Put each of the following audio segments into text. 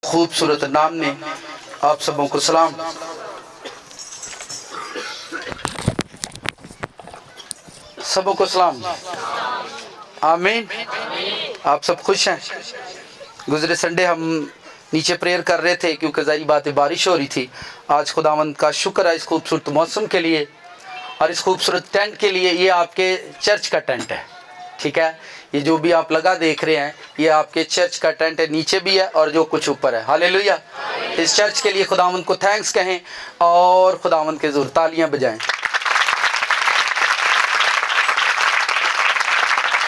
खूबसूरत नाम ने आप सबों को सलाम। सबों को सलाम। आमीन। आप सब खुश हैं? गुजरे संडे हम नीचे प्रेयर कर रहे थे क्योंकि ज़ाहिर बात है बारिश हो रही थी। आज खुदावंद का शुक्र है इस खूबसूरत मौसम के लिए और इस खूबसूरत टेंट के लिए। ये आपके चर्च का टेंट है, ठीक है। ये जो भी आप लगा देख रहे हैं ये आपके चर्च का टेंट है, नीचे भी है और जो कुछ ऊपर है। हालेलुया। इस चर्च के लिए खुदावंद को थैंक्स कहें और खुदावंद के ज़ोर तालियां बजाएं।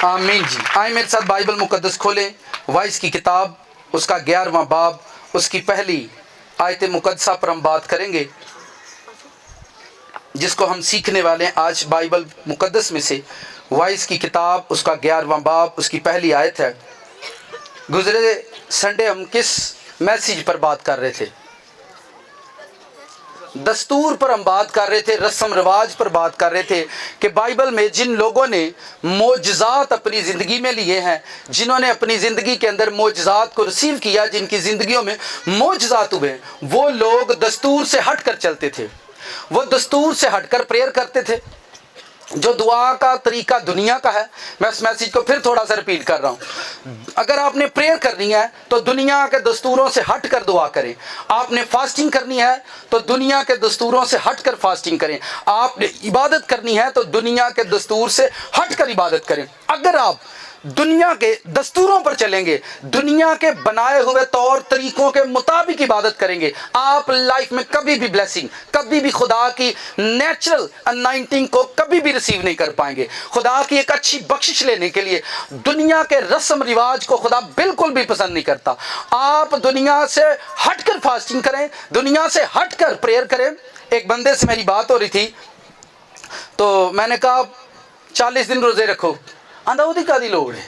आमीन जी। आए मेरे साथ बाइबल मुकद्दस खोलें, वाइस की किताब उसका 11वां बाब उसकी पहली आयत मुकद्दसा पर हम बात करेंगे जिसको हम सीखने वाले हैं आज बाइबल मुकद्दस में से। वाइस की किताब उसका 11वां बाब उसकी पहली आयत है। गुजरे संडे हम किस मैसेज पर बात कर रहे थे? दस्तूर पर हम बात कर रहे थे, रस्म रिवाज पर बात कर रहे थे कि बाइबल में जिन लोगों ने मोजज़ात अपनी ज़िंदगी में लिए हैं, जिन्होंने अपनी ज़िंदगी के अंदर मोजज़ात को रिसीव किया, जिनकी ज़िंदगियों में मोजज़ात हुए, वो लोग दस्तूर से हट कर चलते थे। वो दस्तूर से हटकर प्रेयर करते थे। जो दुआ का तरीका दुनिया का है, मैं इस मैसेज को फिर थोड़ा सा रिपीट कर रहा हूँ। अगर आपने प्रेयर करनी है तो दुनिया के दस्तूरों से हट कर दुआ करें। आपने फास्टिंग करनी है तो दुनिया के दस्तूरों से हट कर फास्टिंग करें। आपने इबादत करनी है तो दुनिया के दस्तूर से हट कर इबादत करें। अगर आप दुनिया के दस्तूरों पर चलेंगे, दुनिया के बनाए हुए तौर तरीकों के मुताबिक इबादत करेंगे, आप लाइफ में कभी भी ब्लेसिंग, कभी भी खुदा की नेचुरल अनाइंटिंग को कभी भी रिसीव नहीं कर पाएंगे। खुदा की एक अच्छी बख्शिश लेने के लिए दुनिया के रस्म रिवाज को खुदा बिल्कुल भी पसंद नहीं करता। आप दुनिया से हटकर फास्टिंग करें, दुनिया से हटकर प्रेयर करें। एक बंदे से मेरी बात हो रही थी तो मैंने कहा 40 दिन रोजे रखो। आंदा ਉਹਦੀ ਕਾਦੀ ਲੋੜ है।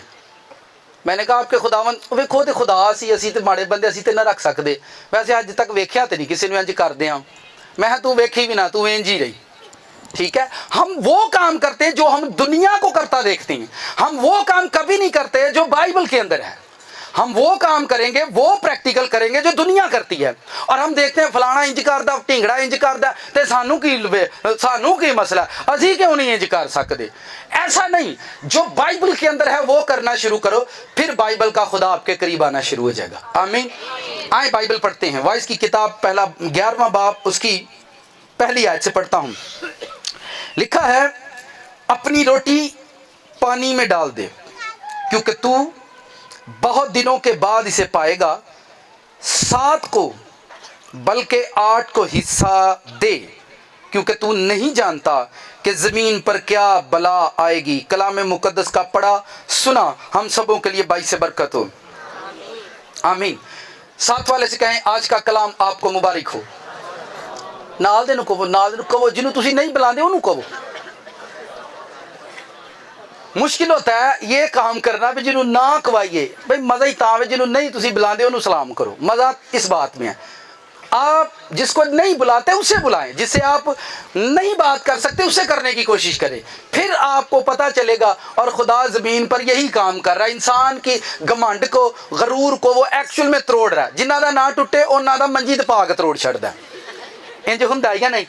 मैंने कहा आपके खुदावन ਵੇਖੋ ਤੇ खुदा ਅਸੀਂ ਤੇ ਮਾੜੇ ਬੰਦੇ ਅਸੀਂ ਤੇ ਨਾ ਰੱਖ ਸਕਦੇ। वैसे ਅੱਜ तक ਵੇਖਿਆ ਤੇ नहीं किसी ने इंज करदे आ। मैं तू वेखी भी ना, तू इंज ही रही, ठीक है। हम वो काम करते हैं जो हम दुनिया को करता देखते हैं। हम वो काम कभी नहीं करते जो बाइबल के अंदर है। हम वो काम करेंगे, वो प्रैक्टिकल करेंगे जो दुनिया करती है। और हम देखते हैं फलाना इंज करदा, ढिंगड़ा इंज करदा ते सानू की मसला, असी क्यों नहीं इंज कर सकते? ऐसा नहीं, जो बाइबल के अंदर है वो करना शुरू करो, फिर बाइबल का खुदा आपके करीब आना शुरू हो जाएगा। आमीन। आए बाइबल पढ़ते हैं। वाइस की किताब पहला 11वां बाब उसकी पहली आयत से पढ़ता हूँ। लिखा है, अपनी रोटी पानी में डाल दे क्योंकि तू बहुत दिनों के बाद इसे पाएगा। 7 को बल्कि 8 को हिस्सा दे क्योंकि तू नहीं जानता कि ज़मीन पर क्या बला आएगी। कलाम मुकद्दस का पढ़ा सुना हम सबों के लिए बाइस से बरकत हो। आमीन। साथ वाले से कहें आज का कलाम आपको मुबारक हो। नाल दे नूं कहो, जिन्हों तुसी नहीं बुलाते उन्होंने कहो। मुश्किल होता है ये काम करना भी जिन्हों ना कवाइए, भाई मज़ा ही तां है जिन्हों नहीं तुसी बुलाते उन्होंने सलाम करो। मज़ा इस बात में है, आप जिसको नहीं बुलाते उसे बुलाएं, जिससे आप नहीं बात कर सकते उसे करने की कोशिश करें, फिर आपको पता चलेगा। और खुदा ज़मीन पर यही काम कर रहा है, इंसान की घमंड को, गरूर को वो एक्चुअल में तोड़ रहा है। जिन्हों का ना टुटे उन्हों का मंजी दपा के तोड़ छड़ता है। इंज हुंदा है या नहीं?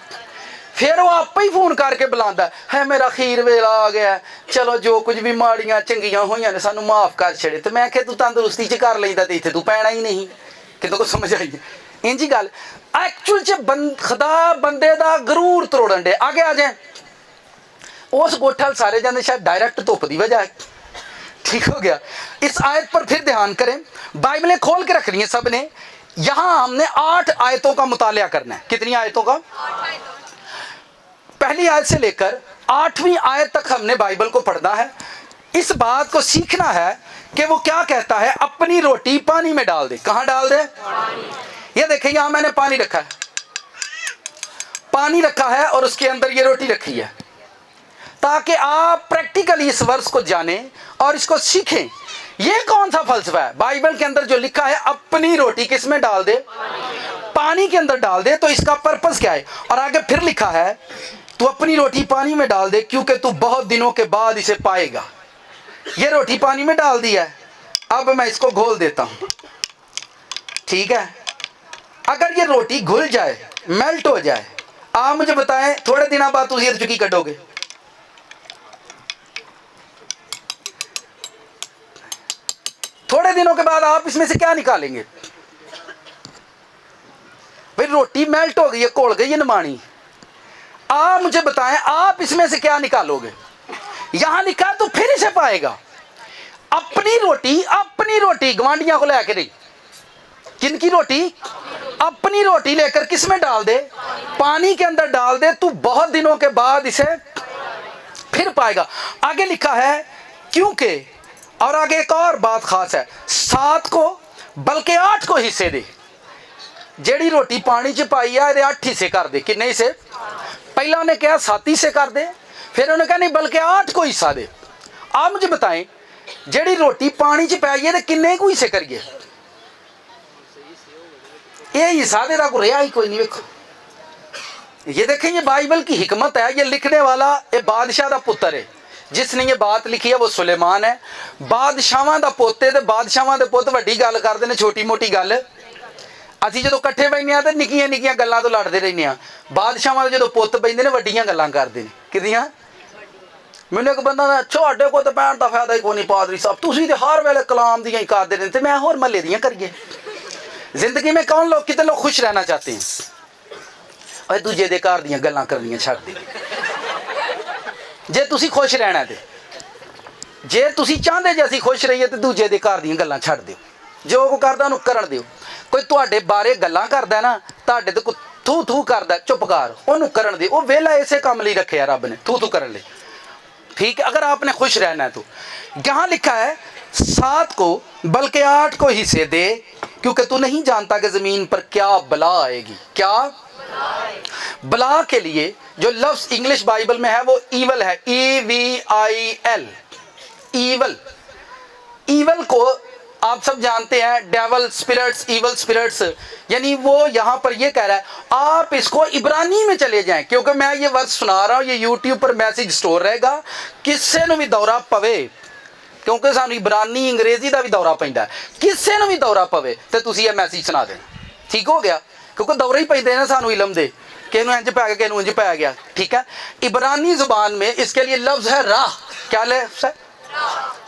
फिर वो आप ही फोन करके बुलाता है, मेरा खीर वेला आ गया, चलो जो कुछ भी माड़ियां चंगियां होइयां ने सानू माफ़ कर छड़े। तो मैं तू तंदुरुस्ती च कर लैंदा ते इत्थे तू पैना ही नहीं। कितों को समझ आई? इंज ही गल एक्चुअल च खुदा बंदे दा गरूर तरोड़न दे। आगे आ जाए, उस गोठल सारे जाते शायद डायरैक्ट धुप की वजह है। ठीक हो गया। इस आयत पर फिर ध्यान करें, बाइबलें खोल के रखनी है सब ने। यहाँ हमने 8 आयतों का मुतालिया करना है। कितनी आयतों का? पहली आयत से लेकर 8वीं आयत तक हमने बाइबल को पढ़ना है। इस बात को सीखना है कि वो क्या कहता है, अपनी रोटी पानी में डाल दे। कहाँ डाल दे? ये देखिए यहाँ मैंने पानी रखा है, पानी रखा है और उसके अंदर ये रोटी रखी है, ताकि आप प्रैक्टिकली इस वर्स को जानें और इसको सीखें। ये कौन सा फलसफा है? बाइबल के अंदर जो लिखा है अपनी रोटी किस में डाल दे? पानी के अंदर डाल दे। तो इसका पर्पस क्या है? और आगे फिर लिखा है, तू अपनी रोटी पानी में डाल दे क्योंकि तू बहुत दिनों के बाद इसे पाएगा। ये रोटी पानी में डाल दी है, अब मैं इसको घोल देता हूं। ठीक है, अगर ये रोटी घुल जाए, मेल्ट हो जाए, आप मुझे बताएं थोड़े दिनों बाद तुम ये चुकी कटोगे? थोड़े दिनों के बाद आप इसमें से क्या निकालेंगे? भाई रोटी मेल्ट हो गई है, घोल गई है नमानी, आप मुझे बताएं आप इसमें से क्या निकालोगे? यहां लिखा तो फिर इसे पाएगा। अपनी रोटी गवांडियां को लेकर नहीं, किनकी रोटी? अपनी रोटी लेकर किस में डाल दे? पानी के अंदर डाल दे, तू बहुत दिनों के बाद इसे फिर पाएगा। आगे लिखा है क्योंकि, और आगे एक और बात खास है, 7 को बल्कि 8 को हिस्से दे। जेड़ी रोटी पानी च पाई है 8 हिस्से कर दे। कितने हिस्से? पहला उन्हें कहा 7 हिस्से कर दे, फिर उन्हें कहा नहीं बल्कि 8 को हिस्सा दे। आप मुझे बताएं जेड़ी रोटी पानी च पाई है किन्ने को हिस्से करिए? ये हिस्सा दे को रहा ही कोई नहीं। देखो ये देखें, ये बाइबल की हिकमत है। ये लिखने वाला ये बादशाह का पुत्र है, जिसने ये बात लिखी है वो सुलेमान है। बादशाहां दा पोते ते बादशाहां दे पुत वड्डी गल करदे ने, छोटी मोटी गल ਅਸੀਂ ਜਦੋਂ ਇਕੱਠੇ ਬੈਠਨੇ ਆ ਤੇ ਨਿੱਕੀਆਂ ਨਿੱਕੀਆਂ ਗੱਲਾਂ ਤੋਂ ਲੜਦੇ ਰਹਿੰਦੇ ਆ। ਬਾਦਸ਼ਾਹਾਂ ਦੇ ਜਦੋਂ ਪੁੱਤ ਬੈਠਦੇ ਨੇ ਵੱਡੀਆਂ ਗੱਲਾਂ ਕਰਦੇ ਨੇ। ਕਿਹਦੀਆਂ? ਮੈਨੂੰ ਇੱਕ ਬੰਦਾ ਦਾ ਛੋਟੇ ਕੋ ਤੇ ਪੈਣ ਦਾ ਫਾਇਦਾ ਹੀ ਕੋਈ ਨਹੀਂ ਪਾਦਰੀ ਸਾਹਿਬ, ਤੁਸੀਂ ਤੇ ਹਰ ਵੇਲੇ ਕਲਾਮ ਦੀਆਂ ਹੀ ਕਰਦੇ ਨੇ ਤੇ ਮੈਂ ਹੋਰ ਮਹੱਲੇ ਦੀਆਂ ਕਰੀਏ। ਜ਼ਿੰਦਗੀ में कौन लोग कितने लोग खुश रहना चाहते हैं? और दूजे ਦੇ ਘਰ ਦੀਆਂ ਗੱਲਾਂ ਕਰਨੀਆਂ ਛੱਡ ਦੇ। ਜੇ ਤੁਸੀਂ ਖੁਸ਼ ਰਹਿਣਾ ਤੇ, ਜੇ ਤੁਸੀਂ ਚਾਹੁੰਦੇ ਜੇ ਅਸੀਂ ਖੁਸ਼ ਰਹੀਏ ਤੇ ਦੂਜੇ ਦੇ ਘਰ ਦੀਆਂ ਗੱਲਾਂ ਛੱਡ ਦਿਓ। ਜੋ ਉਹ ਕਰਦਾ ਉਹਨੂੰ ਕਰਨ ਦਿਓ। ਕੋਈ ਤੁਹਾਡੇ ਬਾਰੇ ਗੱਲਾਂ ਕਰਦਾ ਨਾ, ਤੁਹਾਡੇ ਤੇ ਕੋਈ ਥੂ ਥੂ ਕਰਦਾ, ਚੁੱਪ ਕਰ, ਉਹਨੂੰ ਕਰਨ ਦਿਓ। ਉਹ ਵਿਹਲਾ ਇਸੇ ਕੰਮ ਲਈ ਰੱਖਿਆ ਰੱਬ ਨੇ, थू थू करने लिए। ठीक है, अगर आपने खुश रहना है तो यहाँ लिखा है 7 को बल्कि 8 को हिस्से दे, क्योंकि तू नहीं जानता कि जमीन पर क्या बला आएगी। क्या बला? के लिए जो लफ्ज इंग्लिश बाइबल में है वो ईवल है, EVIL, ईवल। ईवल को आप सब जानते हैं, डेवल स्पिरिट्स, ईवल स्पिरिट्स, यानी वो यहाँ पर ये कह रहा है आप इसको इब्रानी में चले जाएं, क्योंकि मैं ये वर्ड सुना रहा हूँ, ये यूट्यूब पर मैसेज स्टोर रहेगा, किसी ਨੂੰ ਵੀ ਦੌਰਾ ਪਵੇ, ਕਿਉਂਕਿ ਸਾਨੂੰ ਇਬਰਾਨੀ ਅੰਗਰੇਜ਼ੀ ਦਾ ਵੀ ਦੌਰਾ ਪੈਂਦਾ ਹੈ, ਕਿਸੇ ਨੂੰ ਵੀ ਦੌਰਾ ਪਵੇ ਤੇ ਤੁਸੀਂ ਇਹ ਮੈਸੇਜ ਸੁਣਾ ਦੇਣਾ। ਠੀਕ ਹੋ ਗਿਆ? ਕਿਉਂਕਿ ਦੌਰੇ ਹੀ ਪੈਂਦੇ ਨੇ ਸਾਨੂੰ ਇਲਮ ਦੇ, कि इंज पै गया, कि इंज पै गया। ठीक है, इब्रानी जुबान में इसके लिए लफ्ज है राह। क्या लफ्ज है?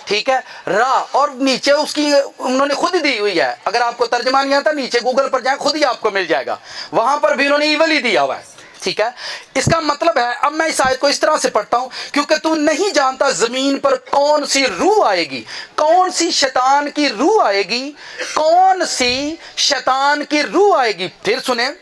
ठीक है, राह। और नीचे उसकी उन्होंने खुद ही दी हुई है, अगर आपको तर्जमा नहीं आता नीचे गूगल पर जाए, खुद ही आपको मिल जाएगा, वहां पर भी उन्होंने ईवल ही दिया हुआ है। ठीक है, इसका मतलब है, अब मैं इस आयत को इस तरह से पढ़ता हूं, क्योंकि तू नहीं जानता जमीन पर कौन सी रूह आएगी, कौन सी शैतान की रूह आएगी, कौन सी शैतान की रूह आएगी। फिर सुने,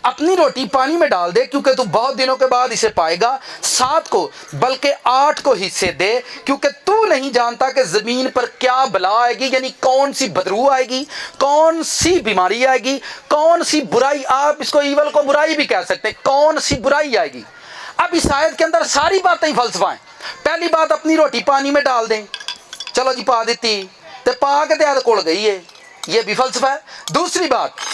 अपनी रोटी पानी में डाल दे, क्योंकि तू बहुत दिनों के बाद इसे पाएगा। 7 को बल्कि 8 को हिस्से दे, क्योंकि तू नहीं जानता कि जमीन पर क्या बला आएगी, यानी कौन सी बदरू आएगी, कौन सी बीमारी आएगी, कौन सी बुराई। आप इसको ईवल को बुराई भी कह सकते हैं, कौन सी बुराई आएगी। अब इस आयत के अंदर सारी बातें ही फलसफा हैं। पहली बात, अपनी रोटी पानी में डाल दें, चलो जी पा देती, तो पा के त्यार कोल गई है, ये भी फलसफा है। दूसरी बात,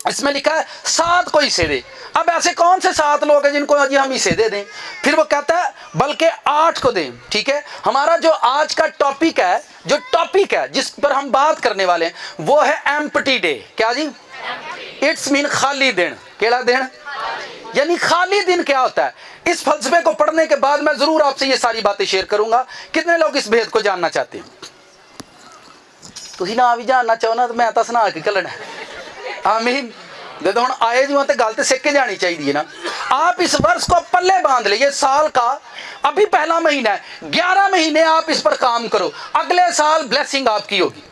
इसमें लिखा है 7 को हिस्से दे। अब ऐसे कौन से 7 लोग हैं जिनको अजी हम हिस्से दे दें? फिर वो कहता है बल्कि 8 को दें। ठीक है, हमारा जो आज का टॉपिक है, जिस पर हम बात करने वाले हैं, वो है एम्प्टी डे। क्या जी? इट्स मीन खाली दिन। केड़ा दिन? यानी खाली दिन क्या होता है? इस फलसफे को पढ़ने के बाद मैं जरूर आपसे ये सारी बातें शेयर करूंगा। कितने लोग इस भेद को जानना चाहते हैं? तुसी ना भी जानना चाहो ना, तो मैं तो सुना के कलना है। आमीन। जब हम आए जी तो गल तो सीख के जानी चाहिए ना। आप इस वर्ष को पल्ले बांध लीजिए, साल का अभी पहला महीना है, 11 महीने आप इस पर काम करो, अगले साल ब्लेसिंग आपकी होगी।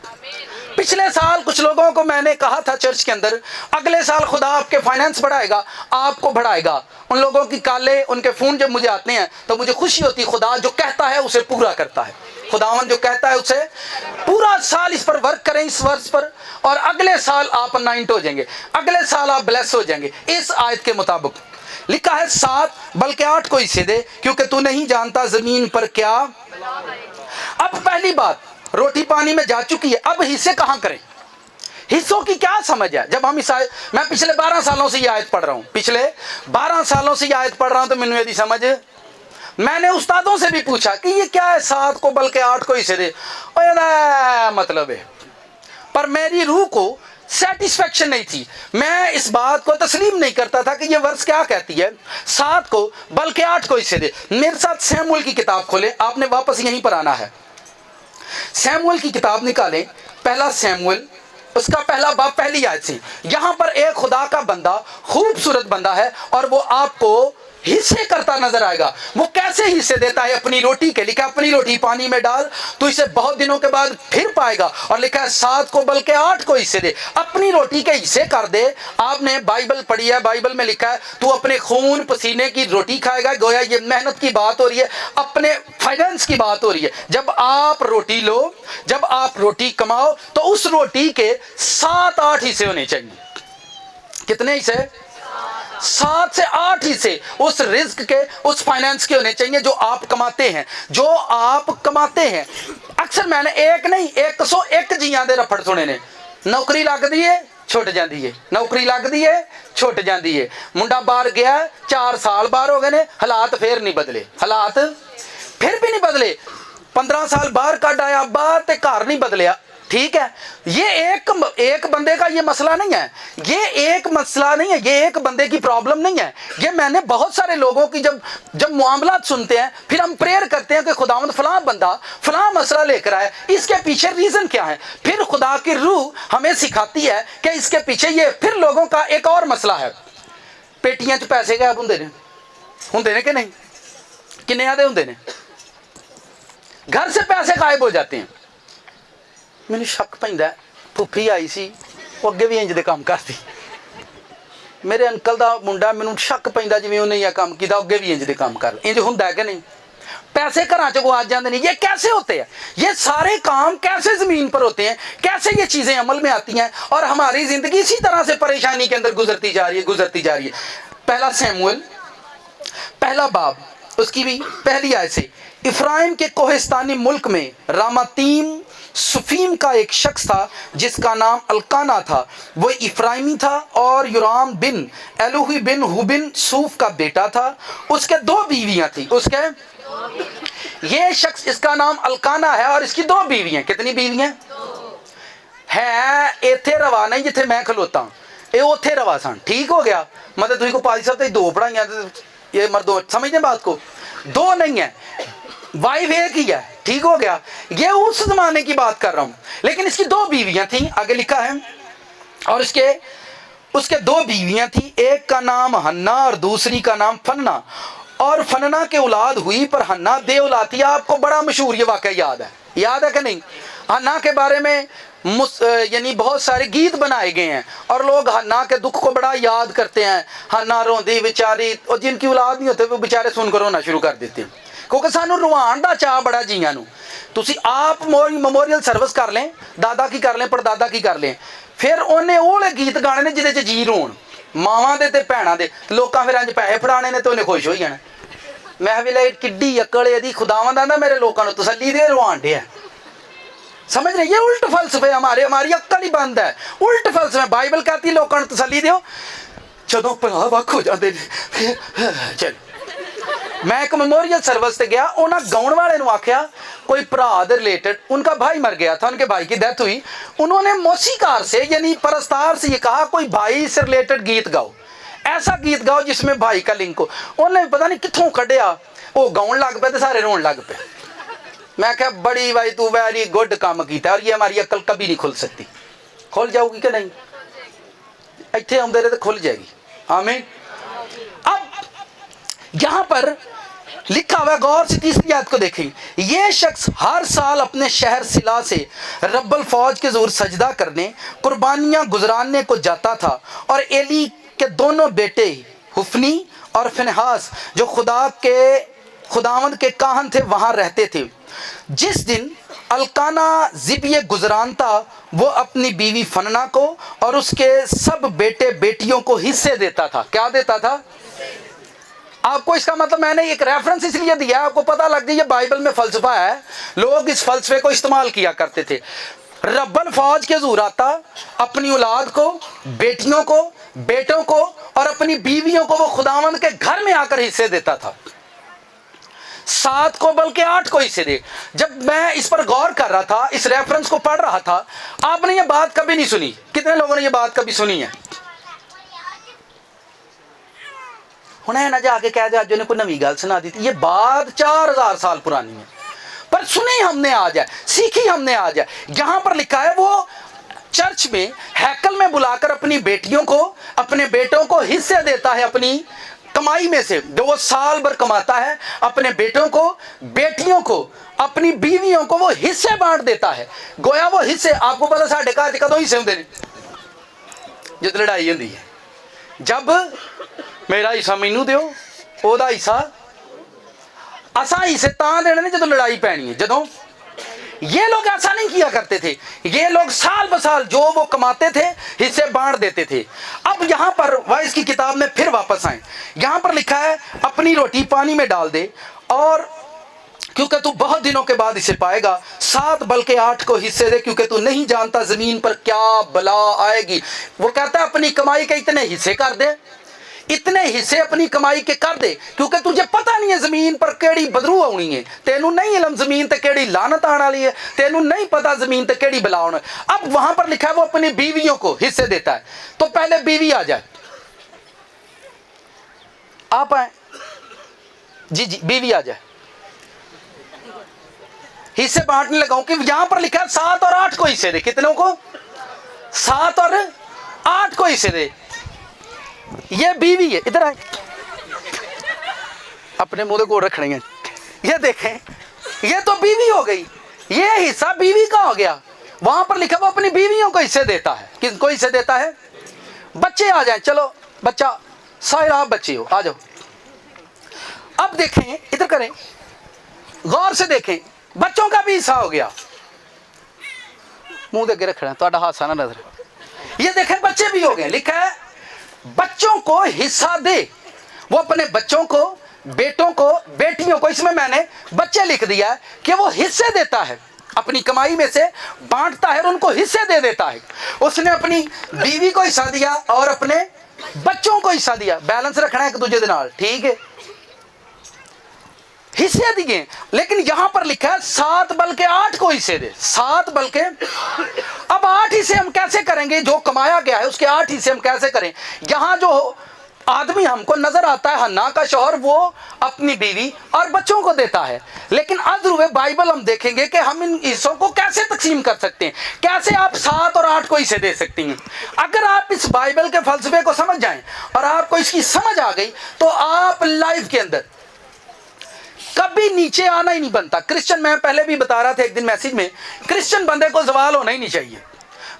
पिछले साल कुछ लोगों को मैंने कहा था चर्च के अंदर, अगले साल खुदा आपके फाइनेंस बढ़ाएगा, आपको बढ़ाएगा। उन लोगों की काले उनके फ़ोन जब मुझे आते हैं तो मुझे खुशी होती है, खुदा जो कहता है उसे पूरा करता है। खुदावन जो कहता है उसे पूरा साल इस पर वर्क करें, इस वर्ष पर, और अगले साल आप अनाइंट हो जाएंगे, अगले साल आप ब्लेस हो जाएंगे। इस आयत के मुताबिक लिखा है 7 बल्कि 8 को हिस्से दे, क्योंकि तू नहीं जानता जमीन पर क्या। अब पहली बात, रोटी पानी में जा चुकी है, अब हिस्से कहाँ करें? हिस्सों की क्या समझ है? जब हम इस आयत, मैं पिछले 12 सालों से ये आयत पढ़ रहा हूँ, पिछले 12 सालों से ये आयत पढ़ रहा हूँ, तो मैंने यदि समझ, मैंने उस्तादों से भी पूछा कि ये क्या है 7 को बल्कि 8 को हिस्से दे, और मतलब है, पर मेरी रूह को सेटिस्फेक्शन नहीं थी। मैं इस बात को तस्लीम नहीं करता था कि ये वर्स क्या कहती है, 7 को बल्कि 8 को हिस्से दे। मेरे साथ सैमुएल की किताब खोलें, आपने वापस यहीं पर आना है। सैमुएल की किताब निकालें, पहला सैमुएल उसका पहला बाब पहली आयत से। यहां पर एक खुदा का बंदा, खूबसूरत बंदा है, और वो आपको हिस्से करता नजर आएगा। वो कैसे हिस्से देता है? अपनी रोटी के। लिखा अपनी रोटी पानी में डाल तो इसे बहुत दिनों के बाद फिर पाएगा, और लिखा है 7 को बल्कि 8 को हिस्से दे। अपनी रोटी के हिस्से कर दे। आपने बाइबल पढ़ी है, बाइबल में लिखा है तू अपने खून पसीने की रोटी खाएगा। गोया ये मेहनत की बात हो रही है, अपने फाइनेंस की बात हो रही है। जब आप रोटी लो, जब आप रोटी कमाओ, तो उस रोटी के 7-8 हिस्से होने चाहिए। कितने हिस्से? 7 से 8 हिस्से उस रिस्क के, उस फाइनेंस के होने चाहिए जो आप कमाते हैं, जो आप कमाते हैं। अक्सर मैंने एक नहीं 101 जियां दे रफड़ सुने ने। नौकरी लगदी है छुट जाती है, नौकरी लगदी है छुट जाती है। मुंडा बाहर गया 4 साल बाहर हो गए ने, हालात फिर नहीं बदले, हालात फिर भी नहीं बदले। 15 साल बाहर कट आया बाहर ते घर नहीं बदलिया। ठीक है, ये एक बंदे का ये मसला नहीं है, ये एक मसला नहीं है, ये एक बंदे की प्रॉब्लम नहीं है। ये मैंने बहुत सारे लोगों की जब मामला सुनते हैं, फिर हम प्रेयर करते हैं कि खुदावंद फलां बंदा फलां मसला लेकर आए, इसके पीछे रीजन क्या है। फिर खुदा की रूह हमें सिखाती है कि इसके पीछे ये फिर लोगों का एक और मसला है। पेटियां च पैसे गायब होंदे ने कि नहीं? किन्ने आदे होंदे ने? घर से पैसे गायब हो जाते हैं। मैंने शक पैंदा, फुफी आई सी वो अगे भी इंज दे काम करती। मेरे अंकल का मुंडा, मैनू शक पैंदा जिवें उन्हें यह काम किया अगे भी इंज दे काम कर। इंज हुंदा कि नहीं? पैसे घर च गुआच जाते नहीं। ये कैसे होते हैं? ये सारे काम कैसे ज़मीन पर होते हैं? कैसे ये चीज़ें अमल में आती हैं? और हमारी ज़िंदगी इसी तरह से परेशानी के अंदर गुजरती जा रही है। पहला सैमुएल पहला बाब उसकी भी पहली आयत से। इफ्राइम के कोहिस्तानी मुल्क में रामातीम सुफीम का एक शख्स था जिसका नाम अल्काना था। वो इफ्राइमी था और युराम बिन एलूही बिन हुबिन सूफ का बेटा था। उसके 2 बीवियां थी। ये शख्स, इसका नाम अल्काना है और इसकी 2 बीवियां। कितनी बीवियां है? इथे रवा नहीं जिथे मैं खलोता हूं, ये उथे रवा सन। ठीक हो गया? मतलब तुझे को पाजी साहब तो 2 पढ़ाइयां, ये मर्दों समझते बात को? 2 नहीं है, वाइफ एक ही है। ठीक हो गया? ये उस जमाने की बात कर रहा हूं। लेकिन इसकी 2 बीवियां थी, आगे लिखा है। और उसके 2 बीवियां थी, एक का नाम हन्ना और दूसरी का नाम फन्ना। और फन्ना के औलाद हुई पर हन्ना दे औलाद थी। आपको बड़ा मशहूर ये वाकया याद है कि नहीं? हन्ना के बारे में यानी बहुत सारे गीत बनाए गए हैं और लोग हन्ना के दुख को बड़ा याद करते हैं। हन्ना रोंदी बेचारी, और जिनकी औलाद नहीं होते वो बेचारे सुनकर रोना शुरू कर देते हैं, क्योंकि सानू रुवान का चाह बड़ा जियां नू। तुसी आप मेमोरियल सर्विस कर लें, दादा की कर लें, परदादा की कर लें, फिर उन्हें ओले गीत गाने ने जिहदे च जी रोण मावां दे ते भैणां दे। लोकां फिर अंज पैसे फड़ाने ने ते उन्हें खुश हो जाना। मैं भी ले किड्डी अकल यदि खुदावंद आंदा मेरे लोकां नू तसल्ली दे, रुवान दे। समझ रहे? ये उल्ट फलसफे हमारी अक्ल ही बंद है। उल्ट फलसफे। बाइबल कहती लोकां नू तसल्ली दिओ, जदों भरा वख हो जाते चल। मैं एक मेमोरियल सर्विस से गया, उन्हें गाउन वाले नू आख्या कोई भरा दे रिलेटेड, उनका भाई मर गया था, उनके भाई की डेथ हुई। उन्होंने मौसीकार से यानी परस्तार से ये कहा कोई भाई से रिलेटेड गीत गाओ, ऐसा गीत गाओ जिसमें भाई का लिंक हो। उन्हें पता नहीं कितों कढ़िया, वो गाउन लग पे तो सारे रोन लग पे। मैं क्या बड़ी भाई तू वेरी गुड काम किया, और ये हमारी अकल कभी नहीं खुल सकती। खुल जाऊगी कि नहीं? इतने आते रहे तो खुल जाएगी। आमीन। अब यहां पर लिखा हुआ, गौर से तीसरी आयत को देखें। ये शख्स हर साल अपने शहर सिला से रब्बल फौज के ज़ूर सजदा करने, कुर्बानियां गुजराने को जाता था। और एली के 2 बेटे हुफनी और फिनहास जो खुदावंद के काहन थे वहां रहते थे। जिस दिन अल्काना ज़िबिये गुजरान था, वो अपनी बीवी फन्ना को और उसके सब बेटे बेटियों को हिस्से देता था। क्या देता था? आपको इसका मतलब मैंने एक रेफरेंस इसलिए दिया, आपको पता लग जाए ये बाइबल में फलसफा है। लोग इस फलसफे को इस्तेमाल किया करते थे। रब्बल फौज के हुजूर आता, अपनी औलाद को, बेटियों को, बेटों को और अपनी बीवियों को वो खुदावंद के घर में आकर हिस्से देता था। 7 को बल्कि 8 को हिस्से दे। जब मैं इस पर गौर कर रहा था, इस रेफरेंस को पढ़ रहा था, आपने ये बात कभी नहीं सुनी? कितने लोगों ने ये बात कभी सुनी है? उन्हें ना जाके कह दे आज ने कोई नवी गल सुना दी थी, ये बात 4000 साल पुरानी है, पर सुनी हमने आज है, सीखी हमने आज है। यहां पर लिखा है वो चर्च में, हैकल में बुलाकर अपनी बेटियों को, अपने बेटों को हिस्से देता है अपनी कमाई में से, जो वो साल भर कमाता है। अपने बेटों को, बेटियों को, अपनी बीवियों को वो हिस्से बांट देता है। गोया वो हिस्से, आपको पता साढ़े घर कदों हिस्से होंगे ने? जब लड़ाई होती है, जब मेरा हिस्सा मैनू दो, ओदा हिस्सा असा हिस्से तां देने ने जदों लड़ाई पैनी है। जदों ये लोग ऐसा नहीं किया करते थे, ये लोग साल ब साल जो वो कमाते थे हिस्से बांट देते थे। अब यहाँ पर वाइस की किताब में फिर वापस आए, यहाँ पर लिखा है अपनी रोटी पानी में डाल दे और क्योंकि तू बहुत दिनों के बाद इसे पाएगा, 7 बल्कि 8 को हिस्से दे, क्योंकि तू नहीं जानता जमीन पर क्या बला आएगी। वो कहता है अपनी कमाई के इतने हिस्से कर दे, इतने हिस्से अपनी कमाई के कर दे, क्योंकि तुझे पता नहीं है जमीन पर केड़ी बदरू आनी है, तेनू नहीं इलम जमीन ते केड़ी लानत आने वाली है, तेनू नहीं पता जमीन ते केड़ी बला आना है। अब वहां पर लिखा है वो अपनी बीवियों को हिस्से देता है। तो पहले बीवी आ जाए, आप आए जी, जी बीवी आ जाए, हिस्से बांटने लगाऊं कि यहां पर लिखा है 7 और 8 को हिस्से दे। कितनों को? 7 और 8 को हिस्से दे। ये बीवी है, इधर आए, अपने मुंह को रखने हैं। ये देखें, ये तो बीवी हो गई, ये हिस्सा बीवी का हो गया। वहां पर लिखा वो अपनी बीवियों को हिस्से देता है। किसको हिस्से देता है? बच्चे आ जाए, चलो बच्चा सारे आप बच्चे हो, आ जाओ। अब देखें, इधर करें, गौर से देखें, बच्चों का भी हिस्सा हो गया। मुंह देके रखना, तो हादसा ना नजर। ये देखें बच्चे भी हो गए, लिखा है बच्चों को हिस्सा दे। वो अपने बच्चों को, बेटों को, बेटियों को, इसमें मैंने बच्चे लिख दिया है कि वो हिस्से देता है, अपनी कमाई में से बांटता है और उनको हिस्से दे देता है। उसने अपनी बीवी को हिस्सा दिया और अपने बच्चों को हिस्सा दिया। बैलेंस रखना है एक दूसरे के नाल, ठीक है, हिस्से दिए। लेकिन यहां पर लिखा है 7 बल्कि 8 को हिस्से दे, 7 बल्कि। अब 8 हिस्से हम कैसे करेंगे? जो कमाया गया है उसके 8 हिस्से हम कैसे करें? यहां जो आदमी हमको नजर आता है हन्ना का शौहर, वो अपनी बीवी और बच्चों को देता है। लेकिन अदर हुए बाइबल हम देखेंगे कि हम इन हिस्सों को कैसे तकसीम कर सकते हैं, कैसे आप 7 और 8 को हिस्से दे सकती हैं। अगर आप इस बाइबल के फलसफे को समझ जाएं और आपको इसकी समझ आ गई, तो आप लाइफ के अंदर कभी नीचे आना ही नहीं बनता। क्रिश्चियन, मैं पहले भी बता रहा था एक दिन मैसेज में, क्रिश्चियन बंदे को सवाल होना ही नहीं चाहिए।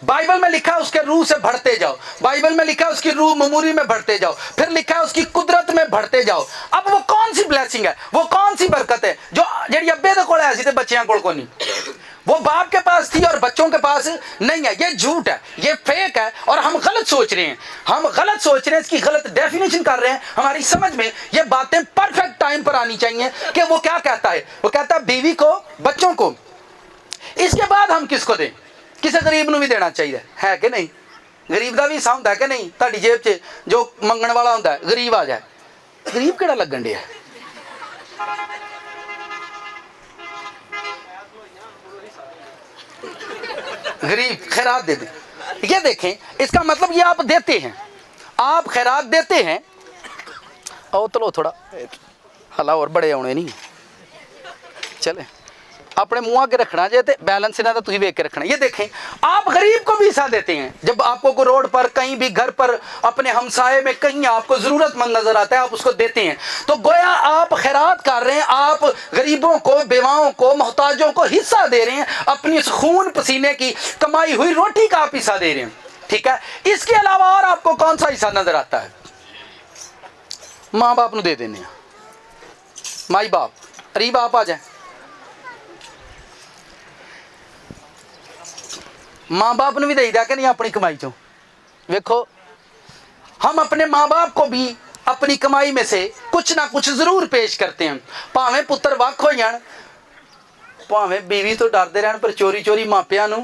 बाइबल में लिखा है उसके रूह से बढ़ते जाओ, बाइबल में लिखा है उसकी रूह ममूरी में बढ़ते जाओ, फिर लिखा है उसकी कुदरत में बढ़ते जाओ। अब वो कौन सी ब्लेसिंग है, वो कौन सी बरकत है जो जेड़ी अब्बे दे कोल ऐसी थे बच्चियां कोल को नहीं, वो बाप के पास थी और बच्चों के पास नहीं है? ये झूठ है, ये फेक है और हम गलत सोच रहे हैं, हम गलत सोच रहे हैं, इसकी गलत डेफिनेशन कर रहे हैं। हमारी समझ में ये बातें परफेक्ट टाइम पर आनी चाहिए कि वो क्या कहता है। वो कहता है बीवी को, बच्चों को, इसके बाद हम किसको दें? किसी गरीब ਨੂੰ भी देना चाहिए, है कि नहीं? गरीब का भी हिस्सा होता है कि नहीं? ਤੁਹਾਡੀ जेब च जो मंगण वाला होता है, गरीब आ जाए, गरीब ਕਿਹੜਾ ਲੱਗਣ ਡਿਆ? गरीब खैरात दे दे। ये देखें, इसका मतलब ये आप देते हैं, आप खैरात देते हैं। और चलो थोड़ा हला और बड़े आने नहीं, चले अपने मुँह के रखना जे, बैलेंस इन्हें तुम वेख के रखना। ये देखें, आप गरीब को भी हिस्सा देते हैं। जब आपको को रोड पर, कहीं भी घर पर, अपने हमसाए में कहीं आपको ज़रूरतमंद नज़र आता है, आप उसको देते हैं। तो गोया आप खैरात कर रहे हैं, आप गरीबों को, बेवाओं को, मोहताजों को हिस्सा दे रहे हैं। अपनी उस खून पसीने की कमाई हुई रोटी का आप हिस्सा दे रहे हैं, ठीक है। इसके अलावा और आपको कौन सा हिस्सा नज़र आता है? माँ बाप को दे देने, माई बाप, अरे बाप आ जाए, माँ बाप ने भी दे दिया कि नहीं अपनी कमाई चो। देखो, हम अपने माँ बाप को भी अपनी कमाई में से कुछ ना कुछ जरूर पेश करते हैं। भावें पुत्र वख हो जान, भावें बीवी तो डरते रहन, पर चोरी चोरी मापिया नूं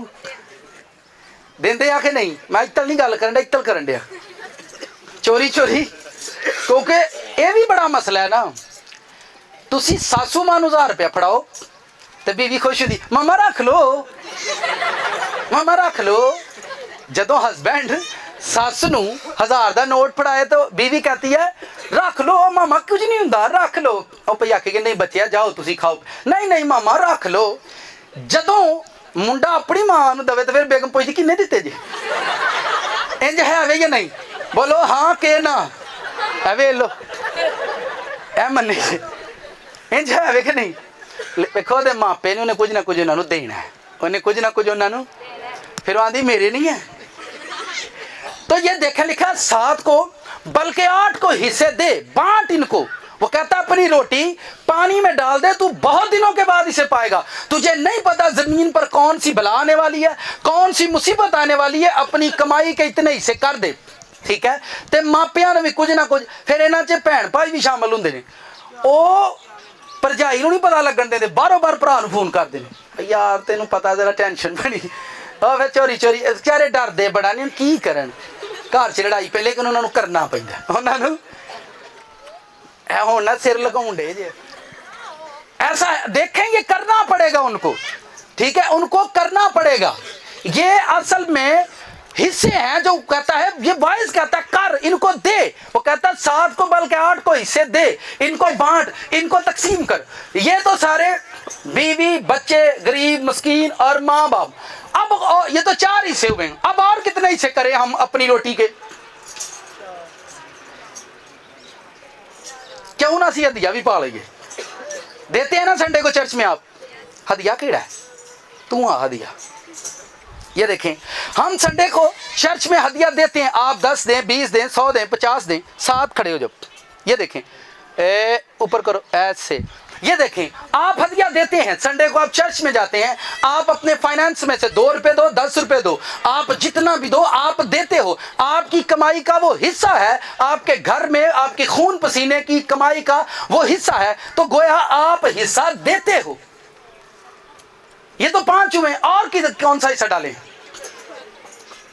देंदे आ कि नहीं? मैं इतल नहीं गल करन, इतल करन दिया चोरी चोरी, क्योंकि ये भी बड़ा मसला है ना। तुसी सासू मां नूं 1000 रुपया फड़ाओ तो बीवी खुश होती, मामा रख लो, मामा रख लो। जदों हसबैंड सस नूं 1000 का नोट फड़ाए तो बीवी कहती है रख लो मामा, कुछ नहीं हुंदा, रख लो। और भई आखे नहीं बच्चिया जाओ तुसी खाओ, नहीं नहीं मामा रख लो। जदों मुंडा अपनी मां नूं दवे तो फिर बेगम पुछदी किन्ने दिते जी, इंज है वे या नहीं, बोलो हाँ के ना है, वे लो ए मन्ने इंज है वे कि नहीं। देखो दे मापे ने उन्हें कुछ ना कुछ उन्होंने देना है, उन्हें कुछ ना कुछ उन्होंने, फिर आंधी मेरे नहीं है। तो ये देखा लिखा 7 को बल्कि 8 को हिस्से दे, बांट इनको। वो कहता अपनी रोटी पानी में डाल दे, तू बहुत दिनों के बाद इसे पाएगा। तुझे नहीं पता जमीन पर कौन सी बला आने वाली है, कौन सी मुसीबत आने वाली है, अपनी कमाई के इतने हिस्से कर दे, ठीक है। ते मापियां ने भी कुछ ना कुछ, फिर इन्हां च भैन भाई भी शामिल होंदे ने। ओ भरजाई नूं नहीं पता लगन देंदे, बारों बार भरा नूं फोन करदे ने, यार तेनों पता जरा टेंशन बनी, और फिर चोरी चोरी बेचारे डरदे बड़ा नहीं की करन, घर च लड़ाई पे, लेकिन उन्होंने करना पैंदा, उन्होंने हुण ना सिर लगाउण डे जे, ऐसा देखेंगे करना पड़ेगा उनको, ठीक है, उनको करना पड़ेगा। ये असल में हिस्से हैं जो कहता है, ये वाइस कहता है कर, इनको दे। वो कहता है 7 को बल्कि 8 को हिस्से दे, इनको बांट, इनको तकसीम कर। ये तो सारे बीवी बच्चे गरीब मस्कीन और माँ बाप, अब ये तो 4 हिस्से हुए हैं, अब और कितने हिस्से करें हम अपनी रोटी के। क्यों ना सी हदिया भी पा लेंगे, देते हैं ना संडे को चर्च में। आप हदिया केड़ा है, तू आ हदिया। ये देखें हम संडे को चर्च में हदिया देते हैं, आप 10 दें 20 दें 100 दें 50 दें, 7 खड़े हो जब। ये देखें ऊपर करो ऐसे, ये देखें आप हदिया देते हैं संडे को, आप चर्च में जाते हैं, आप अपने फाइनेंस में से 2 रुपए दो 10 रुपए दो, आप जितना भी दो आप देते हो, आपकी कमाई का वो हिस्सा है, आपके घर में आपके खून पसीने की कमाई का वो हिस्सा है, तो गोया आप हिस्सा देते हो। ये तो 5 हुए, और कौन सा हिस्सा डालें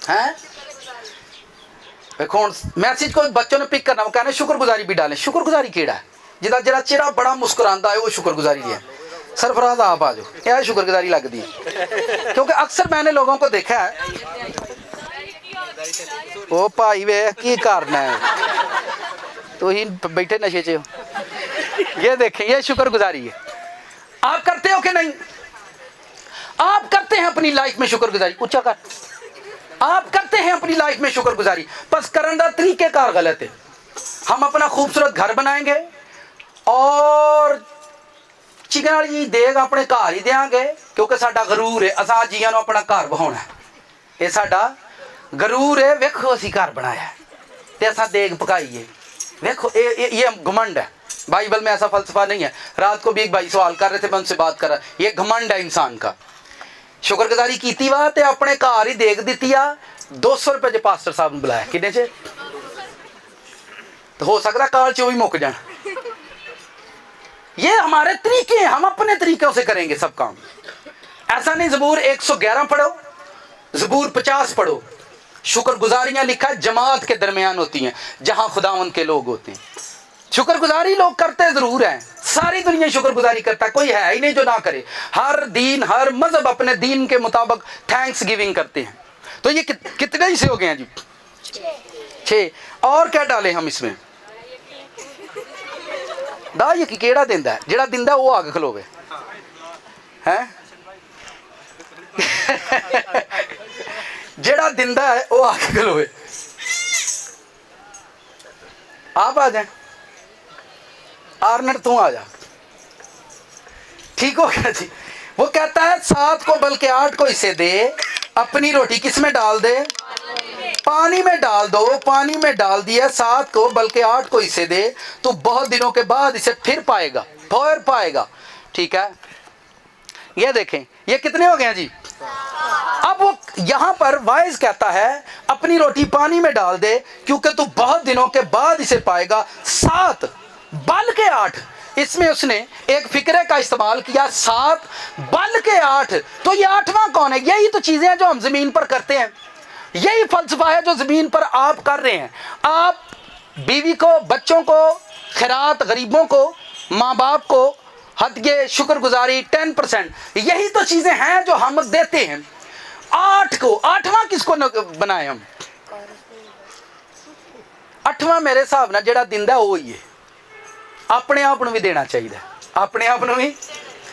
हैं? देखो मैसेज को बच्चों ने पिक करना, वो कहने शुक्रगुजारी भी डालें। शुक्रगुजारी केड़ा है, जिदा जरा चेहरा बड़ा मुस्कुराता है वो शुक्रगुजारी है। सरफराज आप आ जाओ, यह शुक्रगुजारी लगती है, क्योंकि अक्सर मैंने लोगों को देखा है, ओ भाई वे की करना है, तो ही बैठे नशे च हो। ये देखें ये शुक्रगुजारी है, आप करते हो कि नहीं? आप करते हैं अपनी लाइफ में शुक्रगुजारी, ऊंचा कर, आप करते हैं अपनी लाइफ में शुक्रगुजारी, बस करने का तरीकेकार गलत है। हम अपना खूबसूरत घर बनाएंगे और चिकन वाली देग अपने घर ही देंगे, क्योंकि साडा गरूर है, असां जियां नूं अपना घर बहाना है, ये साडा गरूर है। वेखो असीं घर बनाया है ते असां देग पकाई है, वेखो ये घमंड है। बाइबल में ऐसा फलसफा नहीं है। रात को भी एक भाई सवाल कर रहे थे, मैं उनसे बात कर रहा, ये घमंड है इंसान का। शुक्रगुजारी कीती वा ते अपने घर ही देख दी आ, 200 रुपए जो पास्टर साहब ने बुलाया, किन्ने च तो हो सकता काल च भी मुक जाए। ये हमारे तरीके हैं, हम अपने तरीकों से करेंगे सब काम। ऐसा नहीं ज़बूर 111 पढ़ो, ज़बूर 50 पढ़ो। शुक्रगुजारियां लिखा जमात के दरमियान होती हैं, जहां खुदावंद के लोग होते हैं। शुक्रगुजारी लोग करते जरूर हैं, सारी दुनिया शुक्रगुजारी करता है, कोई है ही नहीं जो ना करे। हर दीन हर मजहब अपने दीन के मुताबिक थैंक्स गिविंग करते हैं। तो ये कितने ही से हो गए हैं जी? 6। और क्या डालें हम इसमें? दा ये केड़ा दिंदा है, जेड़ा दिंदा वो आगे खलोवे हैं जेड़ा दिंदा है वो आगे खलोवे। आप आ जाए, आर्नर तू आ जा, ठीक हो गया जी। वो कहता है 7 को बल्कि 8 को इसे दे, अपनी रोटी किस में डाल दे? पानी में डाल दो। पानी में डाल दिया 7 को बल्कि 8 को इसे दे, तो बहुत दिनों के बाद इसे फिर पाएगा, फिर पाएगा, ठीक है। ये देखें ये कितने हो गए जी? अब वो यहां पर वाइज कहता है अपनी रोटी पानी में डाल दे, क्योंकि तू बहुत दिनों के बाद इसे पाएगा। 7 बल्कि 8, इसमें उसने एक फिक्रे का इस्तेमाल किया, 7 बल्कि 8। तो ये 8वां कौन है? यही तो चीजें हैं जो हम जमीन पर करते हैं, यही फलसफा है जो जमीन पर आप कर रहे हैं। आप बीवी को, बच्चों को, खैरात गरीबों को माँ बाप को हदिये, शुक्रगुजारी, 10%, यही तो चीज़ें हैं जो हम देते हैं। 8 को 8वां किसको बनाए हम? 8वां मेरे हिसाब नाल जिहड़ा दिंदा वो ही है। अपने आप नूं भी देना चाहिए, अपने आप नूं भी।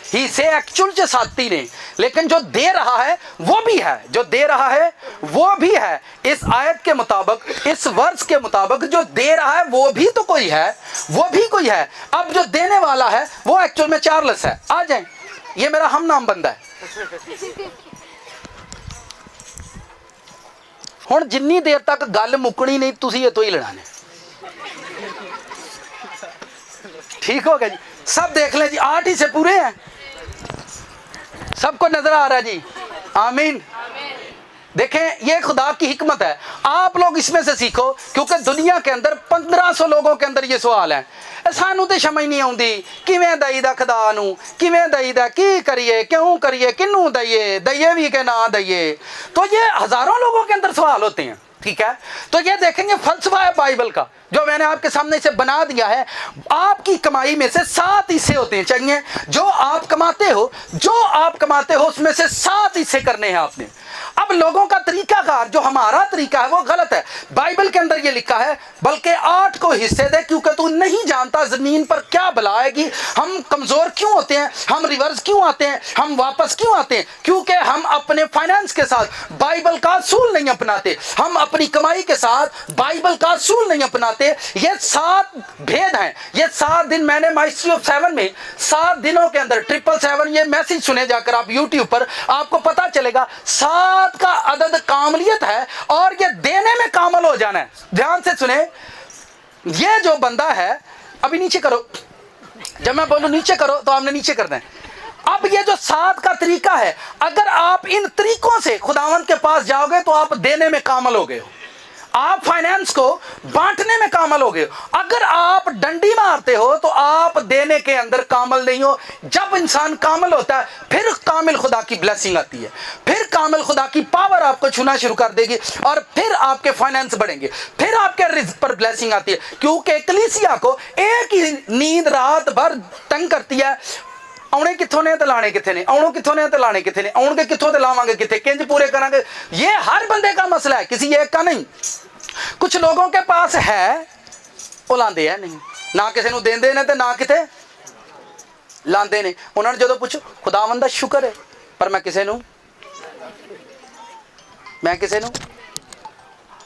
ही से एक्चुअल च साथी ने, लेकिन जो दे रहा है वो भी है, जो दे रहा है वो भी है। इस आयत के मुताबिक, इस वर्ष के मुताबिक जो दे रहा है वो भी तो कोई है, वो भी कोई है। अब जो देने वाला है वो एक्चुअल में चार्ल्स है। आ जाए, ये मेरा हम नाम बंदा है। हुण जिन्नी देर तक गल मुकनी नहीं, तुसीं इत्थों ही लेना ने। ठीक हो गया जी, सब देख लें जी, 8 हिस्से पूरे हैं, सबको नजर आ रहा है जी। आमीन। देखें, ये खुदा की हिकमत है। आप लोग इसमें से सीखो, क्योंकि दुनिया के अंदर 1500 लोगों के अंदर ये सवाल है, सानू तो समझ नहीं आती किवें दईदा खुदा नू, किवें दईदा, की करिए, क्यों करिए, किनू दईए, दईए भी के ना दईए। तो ये हजारों लोगों के अंदर सवाल होते हैं। ठीक है, तो ये देखेंगे फलसफा है बाइबल का, जो मैंने आपके सामने इसे बना दिया है। आपकी कमाई में से 7 हिस्से होते हैं चाहिए, जो आप कमाते हो, जो आप कमाते हो उसमें से 7 हिस्से करने हैं आपने। अब लोगों का तरीकाकार, जो हमारा तरीका है वो गलत है। बाइबल के अंदर ये लिखा है बल्कि 8 को हिस्से दे, क्योंकि तू नहीं जानता जमीन पर क्या बला आएगी। हम कमजोर क्यों होते हैं, हम रिवर्स क्यों आते हैं, हम वापस क्यों आते हैं? क्योंकि हम अपने फाइनेंस के साथ बाइबल का असूल नहीं अपनाते, हम अपनी कमाई के साथ बाइबल का असूल नहीं अपनाते। ये 7 भेद हैं। ये 7 दिन मैंने माइस्ट्री ऑफ 7 में 7 दिनों के अंदर 777 ये मैसेज सुने जाकर आप यूट्यूब पर, आपको पता चलेगा 7 का अदद कामलियत है और ये देने में कामल हो जाना है। ध्यान से सुने, ये जो बंदा है, अभी नीचे करो, जब मैं बोलूं नीचे करो तो आपने नीचे करना है। अब ये जो 7 का तरीका है, अगर आप इन तरीकों से खुदावंद के पास जाओगे तो आप देने में कामल हो गए हो, आप फाइनेंस को बांटने में कामल हो गए हो। अगर आप डंडी मारते हो तो आप देने के अंदर कामल नहीं हो। जब इंसान कामल होता है फिर कामिल खुदा की ब्लेसिंग आती है, फिर कामिल खुदा की पावर आपको छूना शुरू कर देगी और फिर आपके फाइनेंस बढ़ेंगे, फिर आपके रिस्क पर ब्लेसिंग आती है। क्योंकि कलीसिया को एक ही नींद रात भर तंग करती है, आने कितों ने तो लाने कितने ने, आने कितों ने तो लाने कितने ने, आउणगे कितों तो लावांगे कितने, किंज पूरे करांगे। ये हर बंदे का मसला है, किसी एक का नहीं। कुछ लोगों के पास है वो लांदे है नहीं, ना किसी को देंदे ने ते ना किते लांदे ने। उन्होंने जो पूछो खुदावंद दा शुक्र है, पर मैं किसी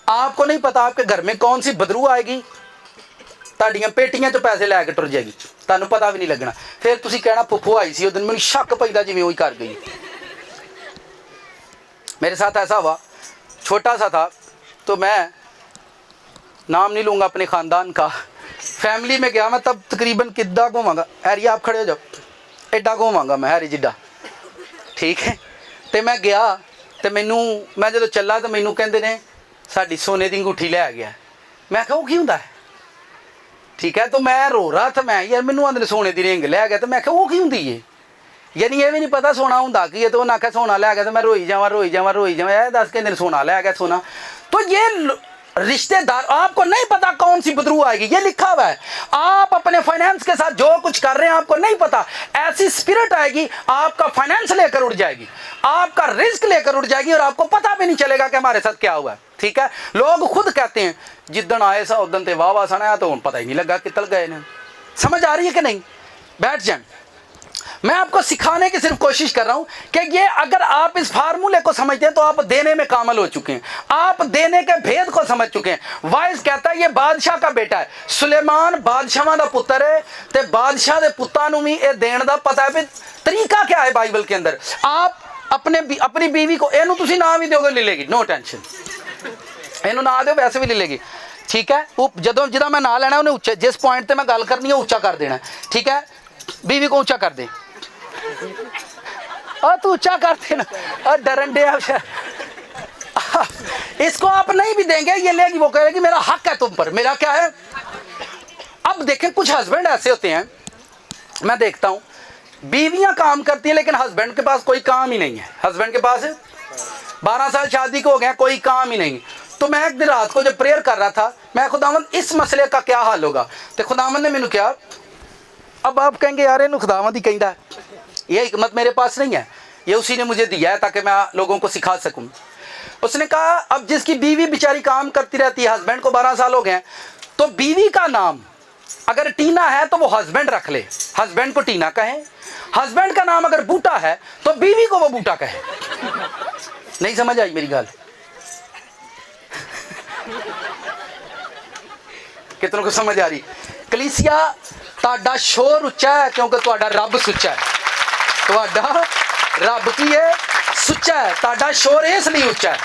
आपको नहीं पता आपके घर में कौन सी बदरू आएगी, ਤੁਹਾਡੀਆਂ पेटियां चो पैसे लैके टुर जाएगी, ਤੁਹਾਨੂੰ पता भी नहीं लगना। फिर तुसी कहना फुफू आई सी उस दिन, मैंने शक पैदा जिवें वही कर गई। मेरे साथ ऐसा हुआ, छोटा सा था तो मैं नाम नहीं लूँगा अपने ख़ानदान का, फैमिली में गया मैं, तब तकरीबन किद्दा घूमांगा, हैरी आप खड़े हो जाओ, एडा घूमांगा मैं हैरी जिड्डा, ठीक है। तो मैं गया तो मैं जो चला तो मैनू कहते ने साड़ी सोने की अंगूठी लै गया। मैं कहा वो की हुंदा है, ठीक है। तो मैं रो रहा था, मैं यार मैनू आंदे सोने की रिंग लै गया, तो मैं कहा वो की हुंदी है, यानी ये भी नहीं पता सोना हुंदा की है। तो उन्हें आख्या सोना लै गया, तो मैं रोई जावा दस के दिन सोना लै गया सोना। तो ये रिश्तेदार, आपको नहीं पता कौन सी बदरू आएगी, ये लिखा हुआ है। आप अपने फाइनेंस के साथ जो कुछ कर रहे हैं आपको नहीं पता, ऐसी स्पिरिट आएगी आपका फाइनेंस लेकर उड़ जाएगी, आपका रिस्क लेकर उड़ जाएगी और आपको पता भी नहीं चलेगा कि हमारे साथ क्या हुआ है। ठीक है, लोग खुद कहते हैं जिद्दन आए सा उदन ते वाह वाह सना, तो पता ही नहीं लगा कितल गए ने। समझ आ रही है कि नहीं? बैठ जाए, मैं आपको सिखाने की सिर्फ कोशिश कर रहा हूं कि ये अगर आप इस फार्मूले को समझते हैं तो आप देने में कामल हो चुके हैं, आप देने के भेद को समझ चुके हैं। वाइस कहता है ये बादशाह का बेटा है, सुलेमान बादशाह का पुत्र है, ते बादशाह के पुत्तां नूं भी ये देण दा पता है। तरीका क्या है बाइबल के अंदर? आप अपनी बीवी को इनू तुसीं ना भी दोगे ले लेगी, नो टेंशन, इनू ना दो वैसे भी ले लेगी, ठीक है। वो जदों जिदा मैं ना लेना उन्हें उच्चा, जिस पॉइंट पर मैं गल करनी है उच्चा कर देना, ठीक है। बीवी को ऊंचा कर दे, और तू ऊंचा कर देना, और डरन दे। इसको आप नहीं भी देंगे ये लेगी, वो कहेगी मेरा हक है तुम पर, मेरा क्या है। अब देखें कुछ हस्बैंड ऐसे होते हैं, मैं देखता हूं बीवियां काम करती हैं लेकिन हस्बैंड के पास कोई काम ही नहीं है। हस्बैंड के पास 12 साल शादी को हो गया, कोई काम ही नहीं। तो मैं एक दिन रात को जब प्रेयर कर रहा था, मैं खुदावंद इस मसले का क्या हल होगा, तो खुदावंद ने मैंने क्या अब आप कहेंगे यार इन्हू खुदावंद ही कहता है, ये हिकमत मेरे पास नहीं है, ये उसी ने मुझे दिया है ताकि मैं लोगों को सिखा सकूं। उसने कहा अब जिसकी बीवी बेचारी काम करती रहती है, हस्बैंड को 12 साल हो गए हैं, तो बीवी का नाम अगर टीना है तो वो हस्बैंड रख ले, हस्बैंड को टीना कहे। हस्बैंड का नाम अगर बूटा है तो बीवी को वो बूटा कहे। नहीं समझ आई मेरी गल? कितनों को समझ आ रही? कलीसिया ताड़ा शोर उच्चा है क्योंकि ताड़ा रब सुच्चा है। ताड़ा रब की है सुच्चा है, ताड़ा शोर इसलिए उच्चा है।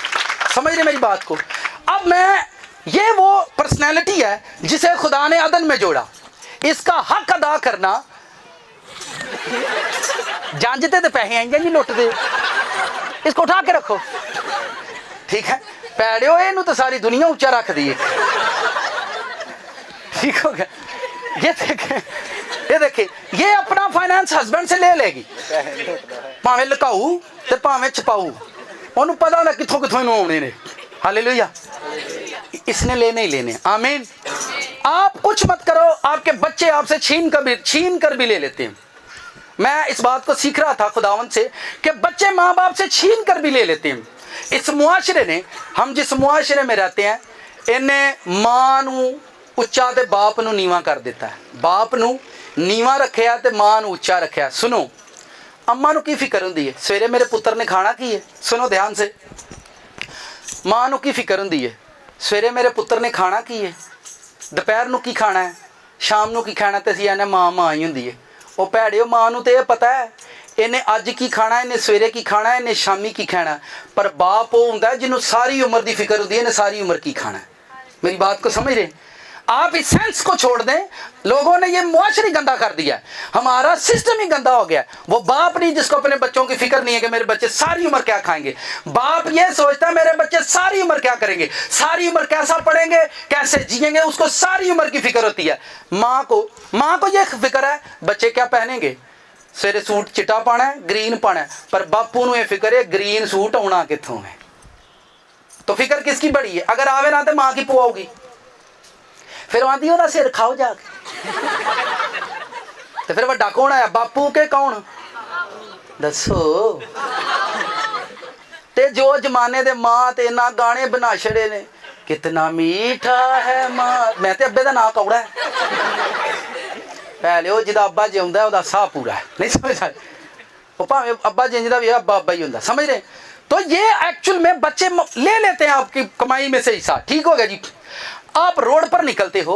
समझ रहे मेरी बात को? अब मैं, ये वो पर्सनैलिटी है जिसे खुदा ने अदन में जोड़ा, इसका हक अदा करना। जानते तो पैसे आएंगे नहीं लुट दे, इसको उठा के रखो, ठीक है? पैड़ियो इनू तो सारी दुनिया ऊंचा रख दी, ठीक हो गया? ये देखे ये अपना फाइनेंस हस्बैंड से ले लेगी, भावे लुकाऊ ते भावे छपाऊ, ओनू पता ना किथों किथों इनू आने ने। हालेलुया, इसने लेने ही लेने। आमीन। आप कुछ मत करो, आपके बच्चे आपसे छीन कर भी ले लेते हैं। मैं इस बात को सीख रहा था खुदावंत से कि बच्चे माँ बाप से छीन कर भी ले लेते हैं। इस मुआशरे ने, हम जिस मुआशरे में रहते हैं, इन्हें मां नू उच्चा ते बाप नू नीवा कर देता है। बाप नू नीवा रखिया ते मां नू उच्चा रखिया। सुनो, अम्मा नू की फिक्र हुंदी है सवेरे मेरे पुत्र ने खाना की है? सुनो ध्यान से, मां नू की फिक्र हुंदी है सवेरे मेरे पुत्र ने खाना की है, दोपहर नू की खाना है, शाम नू की खाना, ते असीं आने मां ही हुंदी है। ਉਹ ਭੈੜਿਓ ਮਾਂ ਨੂੰ ਤੇ ਇਹ ਪਤਾ ਹੈ ਇਹਨੇ ਅੱਜ ਕੀ ਖਾਣਾ, ਇਹਨੇ ਸਵੇਰੇ ਕੀ ਖਾਣਾ, ਇਹਨੇ ਸ਼ਾਮੀ ਕੀ ਖਾਣਾ, ਪਰ ਬਾਪ ਉਹ ਹੁੰਦਾ ਜਿਹਨੂੰ ਸਾਰੀ ਉਮਰ ਦੀ ਫਿਕਰ ਹੁੰਦੀ ਹੈ ਇਹਨੇ ਸਾਰੀ उम्र की खाना है। मेरी बात को समझ रहे? आप इस सेंस को छोड़ दें। लोगों ने ये मुआशरा गंदा कर दिया, हमारा सिस्टम ही गंदा हो गया। वो बाप नहीं जिसको अपने बच्चों की फिक्र नहीं है कि मेरे बच्चे सारी उम्र क्या खाएंगे। बाप ये सोचता है मेरे बच्चे सारी उम्र क्या करेंगे, सारी उम्र कैसा पढ़ेंगे, कैसे जिएंगे, उसको सारी उम्र की फिक्र होती है। माँ को ये फिक्र है बच्चे क्या पहनेंगे, सवेरे सूट चिट्टा पाना है, ग्रीन पाना है, पर बापू नूं ये फिक्र है ग्रीन सूट आना कित्थों है। तो फिक्र किसकी बड़ी है? अगर आवे ना तो माँ की पुआऊगी, फिर आंदी ओदा सिर खाओ जाके। तो फिर वड्डा कौन आया, बापू के कौन? दसो। ते जो जमाने दे मां ते ना गाने बना छड़े ने, कितना मीठा है मां। मैं ते अब्बे दा नाम कौड़ा है, पहले जिदा अब्बा जिंदा है ओदा साह पूरा है। नहीं समझ आए? वो भावे अब्बा जिंदा भी अब्बा अब्बा ही होंदा। समझ रहे? तो ये एक्चुअल में बच्चे ले लेते हैं आपकी कमाई में से हिस्सा। ठीक हो गया जी? आप रोड पर निकलते हो,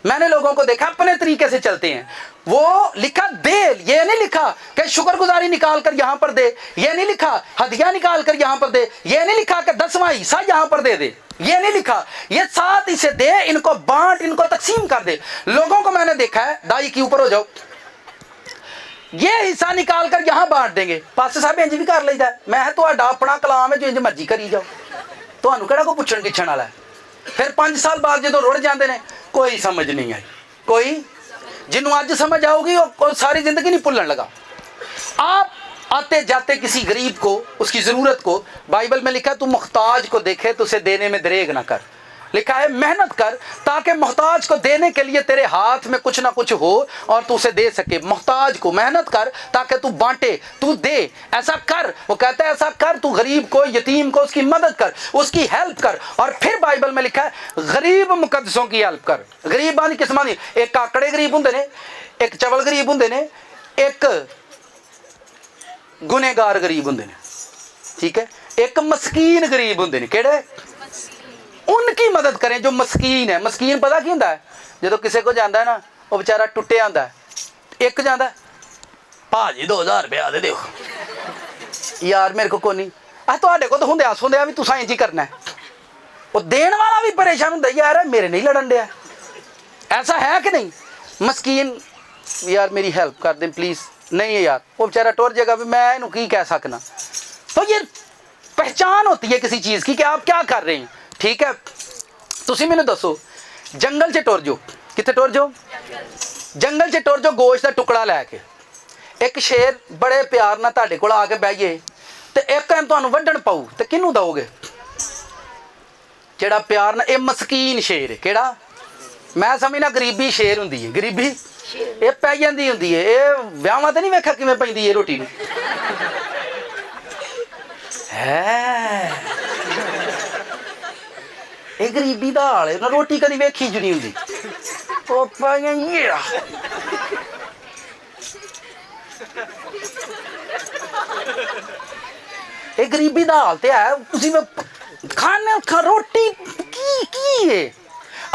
मैंने लोगों को देखा अपने तरीके से चलते हैं। वो लिखा दे, ये नहीं लिखा कि शुक्रगुजारी निकाल कर यहाँ पर दे, ये नहीं लिखा हदिया निकाल कर यहाँ पर दे, ये नहीं लिखा कि 10वां हिस्सा यहाँ पर दे दे, ये नहीं लिखा। ये 7 हिस्से दे, इनको बांट, इनको तकसीम कर दे। लोगों को मैंने देखा है, दाई के ऊपर हो जाओ, ये हिस्सा निकाल कर यहाँ बांट देंगे। पास्टर साहब इंज भी कर लेता, मैं तो अपना कलाम है जो इंज मर्जी करी जाओ, तो केड़ा को पुछण गिछण वाला है। फिर 5 साल बाद जो रुड़ जाते हैं, कोई समझ नहीं आई। कोई जिन्हों अज समझ आऊगी वो सारी जिंदगी नहीं भुलन लगा। आप आते जाते किसी गरीब को, उसकी ज़रूरत को, बाइबल में लिखा है तू मुख्ताज को देखे तो उसे देने में दरेग ना कर। लिखा है मेहनत कर ताकि मोहताज को देने के लिए तेरे हाथ में कुछ ना कुछ हो और तू उसे दे सके। मोहताज को मेहनत कर ताकि तू बांटे, तू दे, ऐसा कर। वो कहता है ऐसा कर, तू गरीब को, यतीम को, उसकी मदद कर, उसकी हेल्प कर। और फिर बाइबल में लिखा है गरीब मुकद्दसों की हेल्प कर। गरीब आदि किस्मां दी, एक काकड़े गरीब हुंदे ने, एक चवल गरीब हुंदे ने, एक गुनेगार गरीब हुंदे ने, ठीक है, एक मस्कीन गरीब हुंदे ने। केड़े? उनकी मदद करें जो मस्कीन है। मस्कीन पता की होंदा है? जो किसी को जाता है ना, वो बेचारा टुटे आंदा है, एक जाता भाजी 2000 रुपया दे दो यार, मेरे को कोनी तुहाडे को तो होंदे सुंदे भी तुसां इंज ही करना है। वो देने वाला भी परेशान होंदा, यार मेरे नहीं लड़न दिया। ऐसा है कि नहीं? मस्कीन यार मेरी हेल्प कर दें प्लीज़। नहीं है यार, वो बेचारा टुर जाएगा भी मैं इन्हू की कह सकना। तो ये पहचान होती है किसी चीज़ की कि आप क्या कर रहे हैं। ठीक है, तुसी मैनू दसो, जंगल से टुर जाओ, कितने टुर जाओ? जंगल से टुर जाओ गोश्त का टुकड़ा लैके, एक शेर बड़े प्यार नाल तुहाडे कोल आके बहिए तो एक टाइम तुहानू वड्ढण पाऊ तो किनू दोगे? जेड़ा प्यार ना, ये मस्कीन शेर है। केड़ा? मैं समझना गरीबी शेर हुंदी है, गरीबी ਇਹ ਪੈ ਜਾਂਦੀ ਹੁੰਦੀ ਹੈ, ਇਹ ਵਿਆਹਾਂ ਤੇ ਨਹੀਂ ਵੇਖਿਆ ਕਿਵੇਂ ਪੈਂਦੀ ਹੈ ਰੋਟੀ ਨੂੰ ਹੈ। ਇਹ ਗਰੀਬੀ ਦਾ ਹਾਲ ਹੈ ਨਾ, ਰੋਟੀ ਕਦੀ ਵੇਖੀ ਜੁ ਨਹੀਂ ਹੁੰਦੀ ਉਹ ਪਾਈਆਂ ਇਹ गरीबी का हाल तो है। उसी में खाने रोटी की है।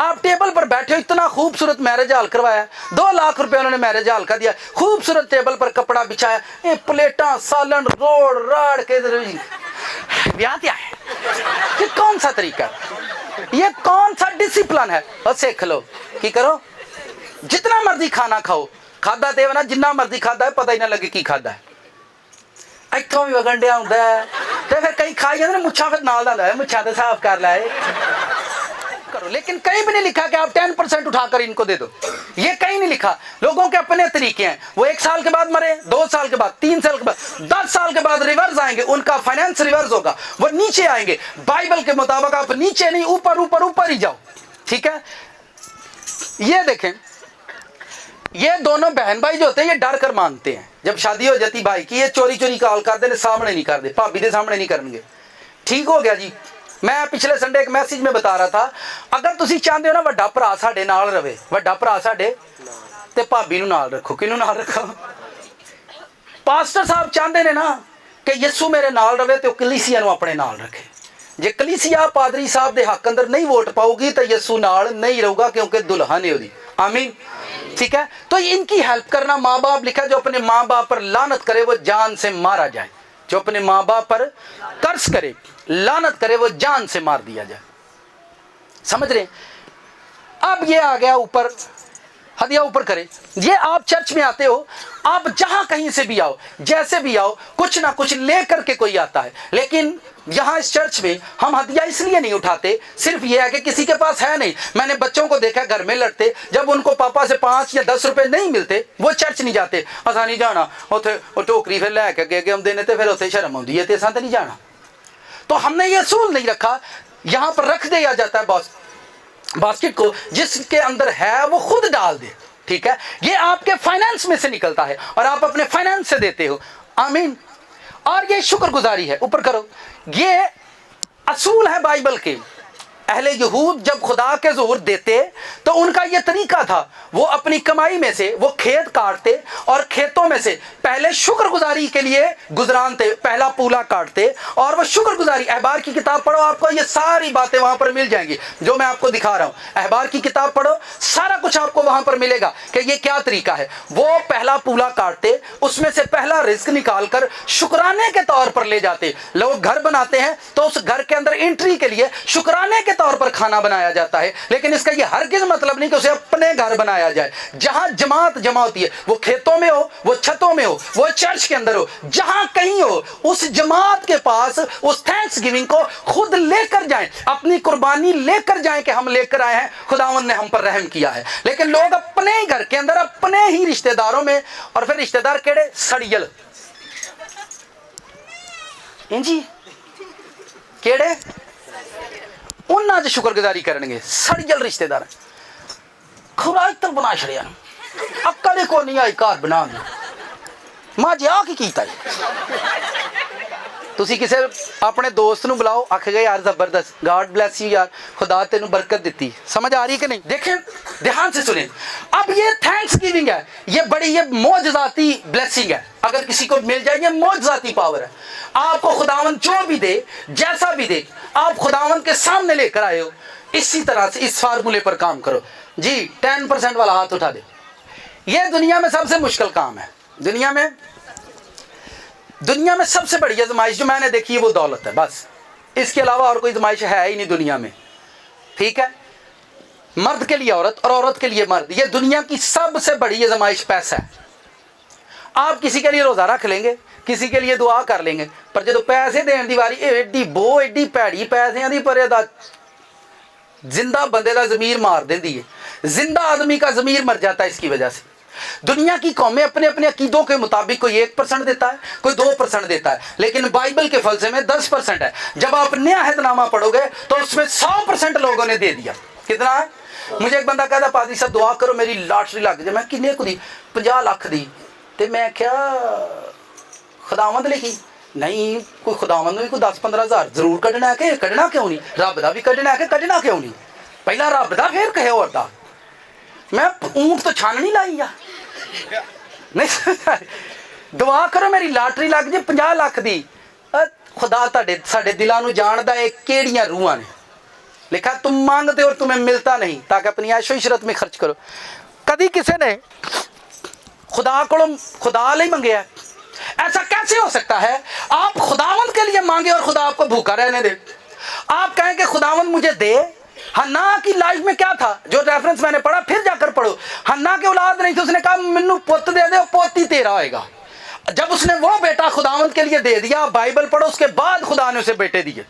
आप टेबल पर बैठे हो, इतना खूबसूरत मैरिज हॉल करवाया, 2 लाख रुपए उन्होंने मैरिज हॉल का दिया, खूबसूरत टेबल पर कपड़ा बिछाया, ये प्लेटा सालन रोड राड़ के ब्याह क्या है? ये कौन सा तरीका है? ये कौन सा डिसिप्लिन है? और सीख लो की करो, जितना मर्जी खाना खाओ, खादा तो ना जिन्ना मर्जी खादा है पता ही ना लगे की खादा है। इतों भी वगन दिया होंगे तो फिर कई खाई जाते मुच्छा फिर नाल है, मुच्छा तो साफ कर लाए करो, लेकिन कहीं भी नहीं लिखा कि आप 10% उठाकर इनको दे दो, ये कहीं नहीं लिखा। लोगों के अपने तरीके हैं, वो 1 साल के बाद मरे, 2 साल के बाद, 3 साल के बाद, 10 साल के बाद रिवर्स आएंगे, उनका फाइनेंस रिवर्स होगा, वो नीचे आएंगे। बाइबल के मुताबिक आप नीचे नहीं ऊपर ऊपर ऊपर ही जाओ, ठीक है। ये देखें, ये दोनों बहन भाई जो होते हैं ये डर कर मानते हैं, जब शादी हो जाती भाई की ये चोरी चोरी कॉल कर दे, सामने नहीं कर दे, भाभी के सामने नहीं करेंगे, ठीक हो गया जी। मैं पिछले संडे एक मैसेज में बता रहा था, अगर तुसी चाहते हो ना वड्डा भरा साडे नाल रवे, वड्डा भरा साडे ते भाभी नूं नाल रखो, किनूं नाल रखो? पास्टर साहब चाहते ने ना कि यीशु मेरे नाल रवे तो कलीसिया नूं अपने नाल रखे। जे कलीसिया पादरी साहब दे हक अंदर नहीं वोट पाऊगी तो यीशु नाल नहीं रहूगा, क्योंकि दुल्हन है उहदी। आमीन, ठीक है। तो इनकी हेल्प करना, माँ बाप लिखा जो अपने माँ बाप पर लानत करे वो जान से मारा जाए, जो अपने माँ बाप पर कर्ज करे लानत करे वो जान से मार दिया जाए। समझ रहे? अब ये आ गया ऊपर, हदिया ऊपर करे। ये आप चर्च में आते हो, आप जहां कहीं से भी आओ, जैसे भी आओ, कुछ ना कुछ लेकर के कोई आता है, लेकिन यहाँ इस चर्च में हम हदिया इसलिए नहीं उठाते, सिर्फ ये है कि किसी के पास है नहीं। मैंने बच्चों को देखा घर में लड़ते, जब उनको पापा से 5 या 10 रुपए नहीं मिलते वो चर्च नहीं जाते। असा नहीं जाना उथे, टोकरी फिर लैके अगे आते ने, फिर उसे शर्म आती है, तो असा तो नहीं जाना। तो हमने ये असूल नहीं रखा, यहाँ पर रख दिया जाता है बास्केट को, जिसके अंदर है वो खुद डाल दे, ठीक है। ये आपके फाइनेंस में से निकलता है और आप अपने फाइनेंस से देते हो। आमीन। और ये शुक्रगुजारी है, ऊपर करो। ये असूल है बाइबल के। अहले यहूद जब खुदा के ज़ुहूर देते तो उनका ये तरीका था, वो अपनी कमाई में से वो खेत काटते और खेतों में से पहले शुक्रगुजारी के लिए गुजरानते, पहला पूला काटते और वो शुक्रगुजारी। अहबार की किताब पढ़ो, आपको ये सारी बातें वहां पर मिल जाएंगी जो मैं आपको दिखा रहा हूं। अहबार की किताब पढ़ो, सारा कुछ आपको वहां पर मिलेगा कि ये क्या तरीका है। वो पहला पूला काटते, उसमें से पहला रिस्क निकाल कर शुक्राने के तौर पर ले जाते। लोग घर बनाते हैं तो उस घर के अंदर एंट्री के लिए शुक्राने के तौर पर खाना बनाया जाता है, लेकिन इसका ये हरगिज़ मतलब नहीं कि उसे अपने घर बनाया जाए। जहां जमात जमा होती है, वो खेतों में हो, वो छतों में हो, वो चर्च के अंदर हो, जहां कहीं हो, उस जमात के पास उस थैंक्स गिविंग को खुद लेकर जाएं, अपनी कुर्बानी लेकर जाएं कि हम लेकर आए हैं, खुदावंद ने हम पर रहम किया है। लेकिन लोग अपने ही घर के अंदर अपने ही रिश्तेदारों में, और फिर रिश्तेदार केड़े सड़ियल जी, केड़े उन्ना च शुक्रगुजारी करनगे। सड़ियल रिश्तेदार खुराज तक बना छड़िया, अक्ल को नहीं आई घर बना मां जी आ की कीता तुसी किसे अपने दोस्त नूं बुलाओ, आखेगा यार जबरदस्त, गॉड ब्लेस यू यार, खुदा तेनू बरकत दी। समझ आ रही है कि नहीं? देखें, ध्यान से सुने। अब ये थैंक्स गिविंग है, ये बड़ी ये मौजज़ाती ब्लेसिंग है। अगर किसी को मिल जाए, ये मौजज़ाती पावर है। आपको खुदावंद जो भी दे, जैसा भी दे, आप खुदावंद के सामने लेकर आए हो। इसी तरह से इस फार्मूले पर काम करो जी। 10% वाला हाथ उठा दे। ये दुनिया में सबसे मुश्किल काम है। दुनिया में सबसे बड़ी आजमाइश जो मैंने देखी है वो दौलत है, बस। इसके अलावा और कोई आजमाइश है ही नहीं दुनिया में, ठीक है। मर्द के लिए औरत और औरत के लिए मर्द, ये दुनिया की सबसे बड़ी आजमाइश पैसा है। आप किसी के लिए रोज़ा रख लेंगे, किसी के लिए दुआ कर लेंगे, पर जो पैसे देने की वारी एडी बो एडी भैड़ी पैसों की परे दा जिंदा बंदे का ज़मीर मार देती है। जिंदा आदमी का ज़मीर मर जाता है इसकी वजह से। दुनिया की कौमें अपने अपने अकीदों के मुताबिक कोई 1% देता है, कोई 2% देता है, लेकिन बाइबल के फलसे में 10% है। जब आप नया अहदनामा पढ़ोगे तो उसमें 100% लोगों ने दे दिया। कितना है? मुझे एक बंदा कहता पादी साहब दुआ करो मेरी लॉटरी लग जाए। मैं किन्ने को दी? 50 लाख दी। तो मैं क्या खुदावंद लिखी? नहीं कोई खुदावंद भी कोई 10-15 हज़ार जरूर कढ़ना है कि कढ़ना क्यों नहीं? रब दा भी कढ़ना है कि कढ़ना क्यों नहीं? पहला रब दा फिर कहे और दा। मैं ऊंट तो छान नहीं लाई या नहीं। दुआ करो मेरी लॉटरी लग जाए 50 लाख दी। खुदा ताड़े साडे दिलां नूं जानदा है केड़ियां रूहां ने। लिखा तुम मांगते और तुम्हें मिलता नहीं ताकि अपनी ऐशो इशरत में खर्च करो। कभी किसी ने खुदा को खुदा ले मंगया? ऐसा कैसे हो सकता है? आप खुदावंद के लिए मांगे और खुदा आपको भूखा रहने दे। आप कहें कि खुदावंद मुझे दे। हन्ना की लाइफ में क्या था जो रेफरेंस मैंने पढ़ा, फिर जाकर पढ़ो। हन्ना के औलाद नहीं थी, उसने कहा मैनू पुत दे दे, पोती तेरा होएगा। जब उसने वो बेटा खुदावंद के लिए दे दिया, बाइबल पढ़ो, उसके बाद खुदा ने उसे बेटे दिए।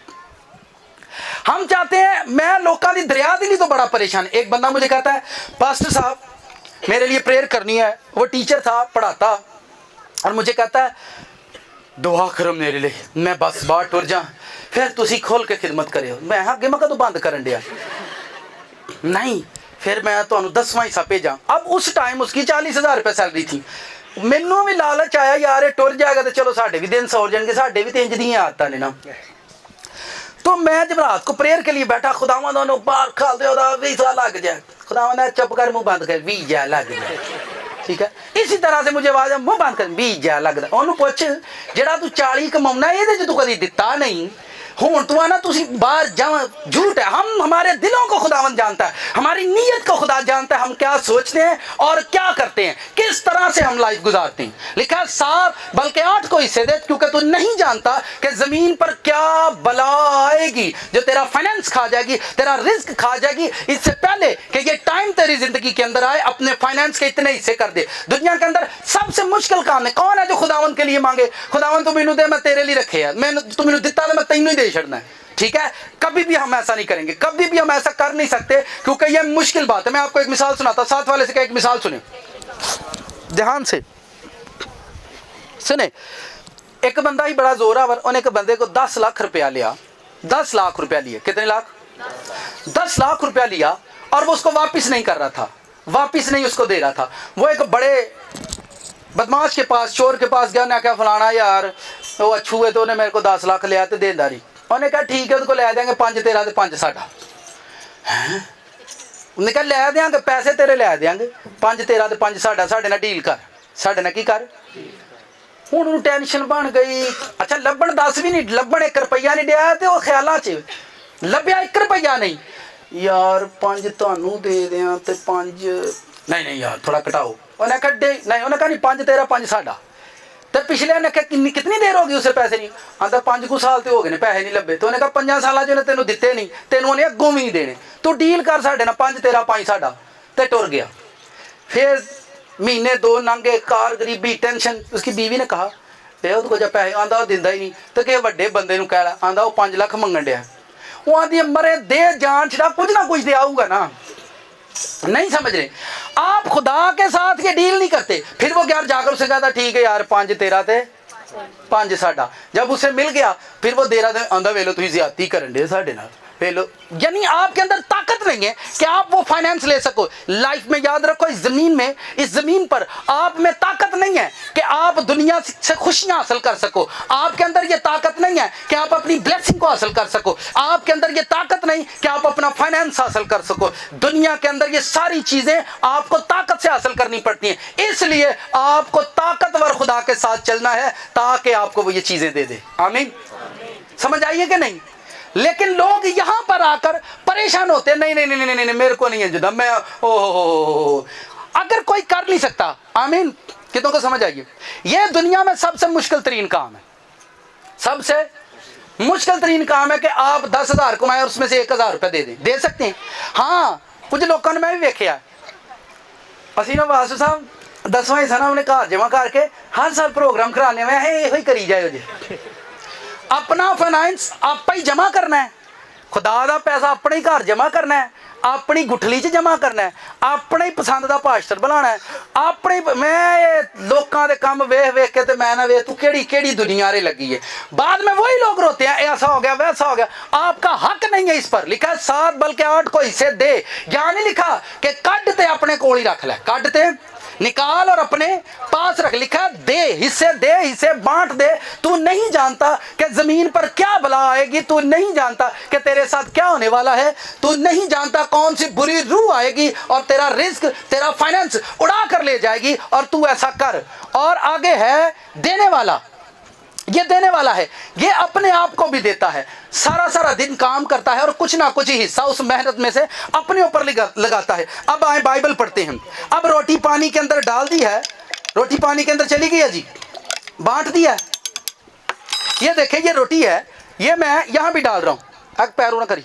हम चाहते हैं, मैं लोगों की दरिया दिली तो बड़ा परेशान। एक बंदा मुझे कहता है पास्टर साहब मेरे लिए प्रेयर करनी है। वो टीचर था, पढ़ाता, और मुझे कहता है दुआ करो मेरे लिए, मैं बस बाहर टुर जा, फिर तुसी खोल के खिदमत करियो। मैं अगे मैं कदों बंद करन दिया नहीं, फिर मैं तो 10वां हिस्सा भेजा। अब उस टाइम उसकी 40,000 रुपये सैलरी थी। मैनू भी लालच आया यार टुर जाएगा तो चलो साढ़े भी दिन सौर जाएंगे, साढ़े भी तो इंज दी आदत ने ना। तो मैं जब रात को प्रेयर के लिए बैठा, खुदावंद दोनों बाहर खाल दे वीजा लग जाए। खुदावंद चुप कर, मुंह बंद कर, वीजा लग जाए। ठीक है, इसी तरह से मुझे आवाज मुंह बंद कर, वीजा लगता। उन्होंने पूछ जेड़ा तू 40 कमाना ये तू कभी दिता नहीं, हूँ तू आना तुसी बाहर जाओ। झूठ है। हम हमारे दिलों को खुदावंद जानता है, हमारी नीयत को खुदा जानता है, हम क्या सोचते हैं और क्या करते हैं, किस तरह से हम लाइफ गुजारते हैं। लिखा है 7 बल्कि 8 को हिस्से दे, क्योंकि तू नहीं जानता कि जमीन पर क्या बला आएगी जो तेरा फाइनेंस खा जाएगी, तेरा रिस्क खा जाएगी। इससे पहले कि ये टाइम तेरी जिंदगी के अंदर आए, अपने फाइनेंस के इतने हिस्से कर दे। दुनिया के अंदर सबसे मुश्किल काम है, कौन है जो खुदावंद के लिए मांगे? खुदावंद तू मैनू दे, मैं तेरे लिए रखे है, मैं तू मैनू दिता तो मैं तेनू ही दे छड़ना है। ठीक है, कभी भी हम ऐसा नहीं करेंगे, कभी भी हम ऐसा कर नहीं सकते, क्योंकि यह मुश्किल बात है। मैं आपको एक मिसाल सुनाता, साथ वाले से एक मिसाल सुने ध्यान से सुने। एक बंदा ही बड़ा जोरावर, उन्हें एक बंदे को 10 लाख रुपया लिया। 10 लाख रुपया लिए। कितने लाख? 10 लाख रुपया लिया, और वो उसको वापिस नहीं कर रहा था, वापिस नहीं उसको दे रहा था। वो एक बड़े बदमाश के पास, चोर के पास गया। क्या फलाना यार वो अच्छू है, तो उन्हें मेरे को 10 लाख लिया तो देनदारी। उन्हें कहा ठीक है उसको ले देंगे, 5 तेरा तो 5 साडा। उन्हें कहा ले देंगे, पैसे तेरे ले देंगे, 5 तेरा तो 5 साडा, साढ़े ना डील कर, साढ़े ना की कर। हुण टेंशन बन गई। अच्छा लभण 10 भी नहीं, लभण 1 रुपया नहीं दिया, तो ख्यालों च लभ्या 1 रुपया नहीं। यार 5 तुहानू दे दें तो 5 नहीं यार थोड़ा घटाओ। उन्हें कहा नहीं, उन्हें कहा नहीं 5 तेरा 5 साडा। तो पिछले ने कहा कितनी देर होगी उसे पैसे नहीं? आंदा 5 कुछ साल तो हो गए पैसे नहीं लभे। तो उन्हें कहा 5 साल जो तेनों दिते नहीं, तेनों उन्हें अगों भी नहीं देने, तू डील कर साढ़े ना 5 तेरा 5 साडा। तो टुर गया। फिर महीने 2 लंघे, कार गरीबी टेंशन। उसकी बीवी ने कहा वो तो जब पैसे आंदा वो दिंदा ही नहीं, तो कि वड्डे बंदे नूं कह रहा, आंदा वो 5 लाख मंगन दिया। वो आंदी मरे दे जान छड़ा कुछ ना कुछ दे आऊगा ना। नहीं समझ रहे आप, खुदा के साथ ये डील नहीं करते। फिर वो यार जाकर उसे कहता ठीक है यार 5 तेरा ते 5 साडा। जब उसे मिल गया फिर वो दे रहा था, आंदा वेलो तुम ज्यादती करन दे साडे नाल वेलो। यानी आपके अंदर ताकत नहीं है कि आप वो फाइनेंस ले सको लाइफ में। याद रखो इस जमीन में, इस जमीन पर आप में ताकत नहीं है कि आप दुनिया से खुशियां हासिल कर सको। आपके अंदर ये ताकत नहीं है कि आप अपनी ब्लेसिंग को हासिल कर सको। आपके अंदर ये ताकत नहीं कि आप अपना फाइनेंस हासिल कर सको। दुनिया के अंदर ये सारी चीजें आपको ताकत से हासिल करनी पड़ती हैं। इसलिए आपको ताकतवर खुदा के साथ चलना है ताकि आपको वो ये चीजें दे दे। आमीन। समझ आइए कि नहीं? लेकिन लोग यहां पर आकर परेशान होते हैं, नहीं नहीं नहीं नहीं नहीं मेरे को नहीं है जुदा, मैं ओ अगर कोई कर नहीं सकता। आमीन। कितनों को समझ आइए? ये दुनिया में सबसे मुश्किल तरीन काम है, सबसे मुश्किल तरीन काम है कि आप 10,000 कमाए और उसमें से 1,000 रुपये दे दें। दे सकते हैं? हाँ, कुछ लोगों ने मैं भी वेख्या असी ना वासु साहब 10वां हिस्सा ना उन्हें घर जमा करके हर साल प्रोग्राम कराने में यही करी जाए। अपना फाइनेंस आप ही जमा करना है, खुदा दा पैसा अपने ही घर जमा करना है, अपनी गुठली च जमा करना है, अपने ही पसंद का पास्टर बनाना है, अपने। मैं लोगों के काम वेख वेख के मैं ना वेख तू केड़ी केड़ी दुनिया रे लगी है, बाद में वही लोग रोते हैं ऐसा हो गया वैसा हो गया। आपका हक नहीं है इस पर। लिखा है 7 बल्कि 8 को हिस्से दे, यहाँ नहीं लिखा कि कटते अपने कोल ही रख ले, कटते निकाल और अपने पास रख। लिखा दे हिस्से बांट दे। तू नहीं जानता कि जमीन पर क्या बला आएगी, तू नहीं जानता कि तेरे साथ क्या होने वाला है, तू नहीं जानता कौन सी बुरी रूह आएगी और तेरा रिस्क तेरा फाइनेंस उड़ा कर ले जाएगी। और तू ऐसा कर। और आगे है देने वाला, ये देने वाला है, ये अपने आप को भी देता है, सारा सारा दिन काम करता है और कुछ ना कुछ हिस्सा उस मेहनत में से अपने ऊपर लगाता है। अब आए बाइबल पढ़ते हैं। अब रोटी पानी के अंदर डाल दी है, रोटी पानी के अंदर चली गई है जी, बांट दिया है। ये देखें ये रोटी है, ये मैं यहां भी डाल रहा हूं। अग पैरों ना करी